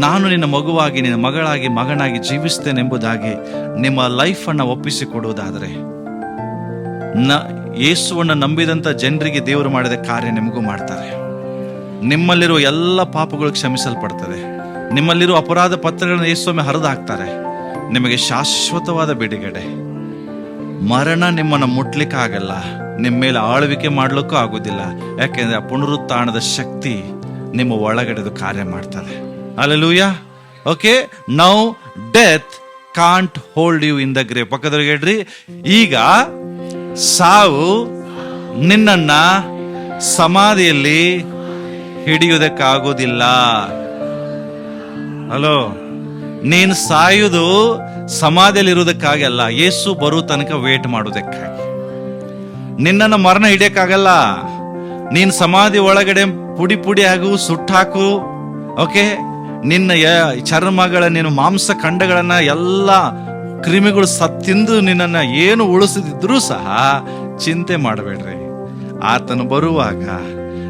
ನಾನು ನಿನ್ನ ಮಗುವಾಗಿ, ನಿನ್ನ ಮಗಳಾಗಿ, ಮಗನಾಗಿ ಜೀವಿಸ್ತೇನೆ ಎಂಬುದಾಗಿ ನಿಮ್ಮ ಲೈಫ್ ಅನ್ನ ಒಪ್ಪಿಸಿಕೊಡುವುದಾದರೆ, ಯೇಸುವನ್ನ ನಂಬಿದಂತ ಜನರಿಗೆ ದೇವರು ಮಾಡಿದ ಕಾರ್ಯ ನಿಮಗೂ ಮಾಡ್ತಾರೆ. ನಿಮ್ಮಲ್ಲಿರುವ ಎಲ್ಲ ಪಾಪಗಳು ಕ್ಷಮಿಸಲ್ಪಡ್ತದೆ. ನಿಮ್ಮಲ್ಲಿರುವ ಅಪರಾಧ ಪತ್ರಗಳನ್ನು ಯೇಸುವೇ ಹರಿದು ಹಾಕ್ತಾರೆ. ನಿಮಗೆ ಶಾಶ್ವತವಾದ ಬಿಡುಗಡೆ. ಮರಣ ನಿಮ್ಮನ್ನು ಮುಟ್ಲಿಕ್ಕೆ ಆಗಲ್ಲ, ನಿಮ್ಮ ಮೇಲೆ ಆಳ್ವಿಕೆ ಮಾಡ್ಲಿಕ್ಕೂ ಆಗುದಿಲ್ಲ. ಯಾಕೆಂದ್ರೆ ಆ ಪುನರುತ್ಥಾನದ ಶಕ್ತಿ ನಿಮ್ಮ ಒಳಗಡೆದು ಕಾರ್ಯ ಮಾಡ್ತದೆ. Hallelujah. Okay, now death can't hold you in the grave. ಪಕ್ಕದವ್ರಿಗೆ ಹೇಳ್ರಿ, ಈಗ ಸಾವು ನಿನ್ನನ್ನ ಸಮಾಧಿಯಲ್ಲಿ ಹಿಡಿಯುವುದಕ್ಕಾಗೋದಿಲ್ಲ. ಹಲೋ, ನೀನು ಸಾಯುವುದು ಸಮಾಧಿಯಲ್ಲಿ ಇರುವುದಕ್ಕಾಗಲ್ಲ, ಯೇಸು ಬರೋ ತನಕ ವೇಟ್ ಮಾಡುವುದಕ್ಕಾಗಿ. ನಿನ್ನನ್ನು ಮರಣ ಹಿಡಿಯಕ್ಕಾಗಲ್ಲ. ನೀನ್ ಸಮಾಧಿ ಒಳಗಡೆ ಪುಡಿ ಪುಡಿ ಆಗು, ಸುಟ್ಟಾಕು. ಓಕೆ, ನಿನ್ನ ಚರ್ಮಗಳ, ನಿನ್ನ ಮಾಂಸ ಖಂಡಗಳನ್ನ ಎಲ್ಲ ಕ್ರಿಮಿಗಳು ತಿಂದು ನಿನ್ನನ್ನ ಏನು ಉಳಿಸದಿದ್ರೂ ಸಹ ಚಿಂತೆ ಮಾಡಬೇಡ್ರಿ. ಆತನು ಬರುವಾಗ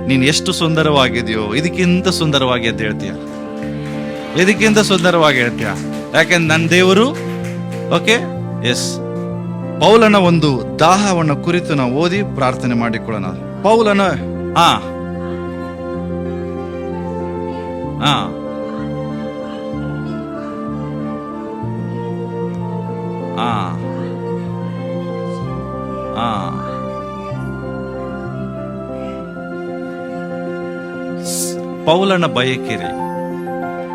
ನೀನ್ ಎಷ್ಟು ಸುಂದರವಾಗಿದೆಯೋ, ಇದಕ್ಕಿಂತ ಸುಂದರವಾಗಿ ಅಂತ ಹೇಳ್ತೀಯ, ಇದಕ್ಕಿಂತ ಸುಂದರವಾಗಿ ಹೇಳ್ತೀಯ. ಯಾಕೆಂದ್ರೆ ನನ್ನ ದೇವರು. Okay, yes. ಪೌಲನ ಒಂದು ದಾಹವನ್ನು ಕುರಿತು ನಾವು ಓದಿ ಪ್ರಾರ್ಥನೆ ಮಾಡಿಕೊಳ್ಳೋಣ. ಪೌಲನ ಪೌಲನ ಬಯಕೆರೆ.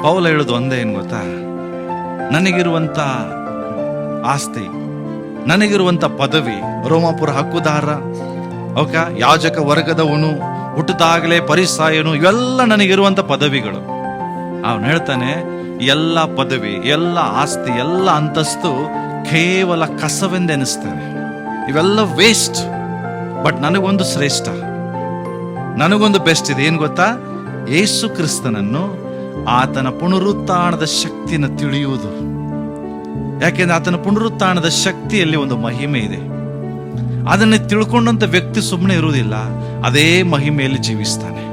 ಪೌಲ ಹೇಳುದು ಒಂದೇ, ಏನು ಗೊತ್ತಾ? ನನಗಿರುವಂತ ಆಸ್ತಿ, ನನಗಿರುವಂತ ಪದವಿ, ರೋಮಾಪುರ ಹಕ್ಕುದಾರ, ಓಕ, ಯಾಜಕ ವರ್ಗದವನು, ಹುಟ್ಟದಾಗಲೇ ಪರಿಸಾಯನು, ಇವೆಲ್ಲ ನನಗಿರುವಂತ ಪದವಿಗಳು. ಅವನು ಹೇಳ್ತಾನೆ, ಎಲ್ಲ ಪದವಿ, ಎಲ್ಲ ಆಸ್ತಿ, ಎಲ್ಲ ಅಂತಸ್ತು ಕೇವಲ ಕಸವೆಂದೆನಿಸ್ತೇನೆ. ಇವೆಲ್ಲ ವೇಸ್ಟ್. ಬಟ್ ನನಗೊಂದು ಶ್ರೇಷ್ಠ, ನನಗೊಂದು ಬೆಸ್ಟ್ ಇದೆ. ಏನ್ ಗೊತ್ತಾ? ಯೇಸು ಕ್ರಿಸ್ತನನ್ನು, ಆತನ ಪುನರುತ್ಥಾನದ ಶಕ್ತಿಯನ್ನು ತಿಳಿಯುವುದು. ಯಾಕೆಂದ್ರೆ ಆತನ ಪುನರುತ್ಥಾನದ ಶಕ್ತಿಯಲ್ಲಿ ಒಂದು ಮಹಿಮೆ ಇದೆ. ಅದನ್ನು ತಿಳ್ಕೊಂಡಂತ ವ್ಯಕ್ತಿ ಸುಮ್ಮನೆ ಇರುವುದಿಲ್ಲ, ಅದೇ ಮಹಿಮೆಯಲ್ಲಿ ಜೀವಿಸ್ತಾನೆ.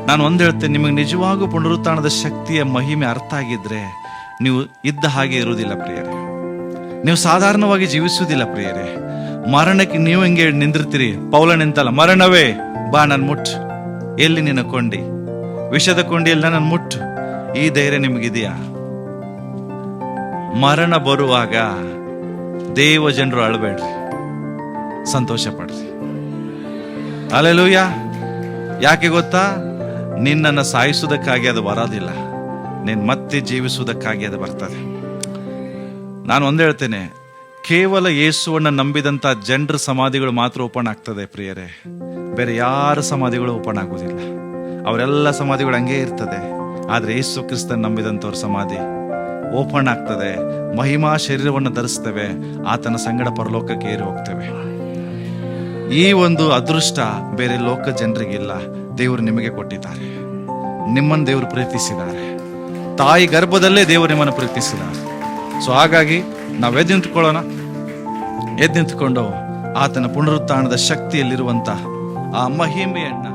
ನಾನು ಒಂದು ಹೇಳ್ತೇನೆ, ನಿಮಗೆ ನಿಜವಾಗೂ ಪುನರುತ್ಥಾನದ ಶಕ್ತಿಯ ಮಹಿಮೆ ಅರ್ಥ ಆಗಿದ್ರೆ ನೀವು ಇದ್ದ ಹಾಗೆ ಇರುವುದಿಲ್ಲ ಪ್ರಿಯರೇ. ನೀವು ಸಾಧಾರಣವಾಗಿ ಜೀವಿಸುವುದಿಲ್ಲ ಪ್ರಿಯರೇ. ಮರಣಕ್ಕೆ ನೀವು ಹೆಂಗೆ ನಿಂದಿರ್ತೀರಿ? ಪೌಲ ನಿಂತಲ್ಲ, ಮರಣವೇ ಬಾ ನನ್ನ ಮುಟ್ಟು, ಎಲ್ಲಿ ನಿನ್ನ ಕೊಂಡಿ, ವಿಷದ ಕೊಂಡಿಯಲ್ಲಿ ನನ್ನ ಮುಟ್ಟು. ಈ ಧೈರ್ಯ ನಿಮಗಿದೆಯಾ? ಮರಣ ಬರುವಾಗ ದೇವ ಜನರು ಅಳಬೇಡ್ರಿ, ಸಂತೋಷ ಪಡ್ರಿ. ಹಲ್ಲೆಲೂಯಾ. ಯಾಕೆ ಗೊತ್ತಾ? ನಿನ್ನನ್ನು ಸಾಯಿಸುವುದಕ್ಕಾಗಿ ಅದು ಬರೋದಿಲ್ಲ, ನೀನು ಮತ್ತೆ ಜೀವಿಸುವುದಕ್ಕಾಗಿ ಅದು ಬರ್ತದೆ. ನಾನು ಒಂದು ಹೇಳ್ತೇನೆ, ಕೇವಲ ಯೇಸುವನ್ನು ನಂಬಿದಂಥ ಜನರ ಸಮಾಧಿಗಳು ಮಾತ್ರ ಓಪನ್ ಆಗ್ತದೆ ಪ್ರಿಯರೇ, ಬೇರೆ ಯಾರ ಸಮಾಧಿಗಳು ಓಪನ್ ಆಗೋದಿಲ್ಲ. ಅವರೆಲ್ಲ ಸಮಾಧಿಗಳು ಹಂಗೇ ಇರ್ತದೆ. ಆದರೆ ಯೇಸು ಕ್ರಿಸ್ತನ ನಂಬಿದಂಥವ್ರ ಸಮಾಧಿ ಓಪನ್ ಆಗ್ತದೆ. ಮಹಿಮಾ ಶರೀರವನ್ನು ಧರಿಸ್ತೇವೆ, ಆತನ ಸಂಗಡ ಪರಲೋಕಕ್ಕೆ ಏರಿ ಹೋಗ್ತೇವೆ. ಈ ಒಂದು ಅದೃಷ್ಟ ಬೇರೆ ಲೋಕ ಜನರಿಗಿಲ್ಲ. ದೇವರು ನಿಮಗೆ ಕೊಟ್ಟಿದ್ದಾರೆ. ನಿಮ್ಮನ್ನು ದೇವರು ಪ್ರೀತಿಸಿದ್ದಾರೆ. ತಾಯಿ ಗರ್ಭದಲ್ಲೇ ದೇವರು ನಿಮ್ಮನ್ನು ಪ್ರೀತಿಸಿದ್ದಾರೆ. ಸೊ ಹಾಗಾಗಿ ನಾವು ಎದ್ದು ನಿಂತ್ಕೊಳ್ಳೋಣ. ಎದ್ದು ನಿಂತ್ಕೊಂಡು ಆತನ ಪುನರುತ್ಥಾನದ ಶಕ್ತಿಯಲ್ಲಿರುವಂತ ಆ ಮಹಿಮೆಯನ್ನ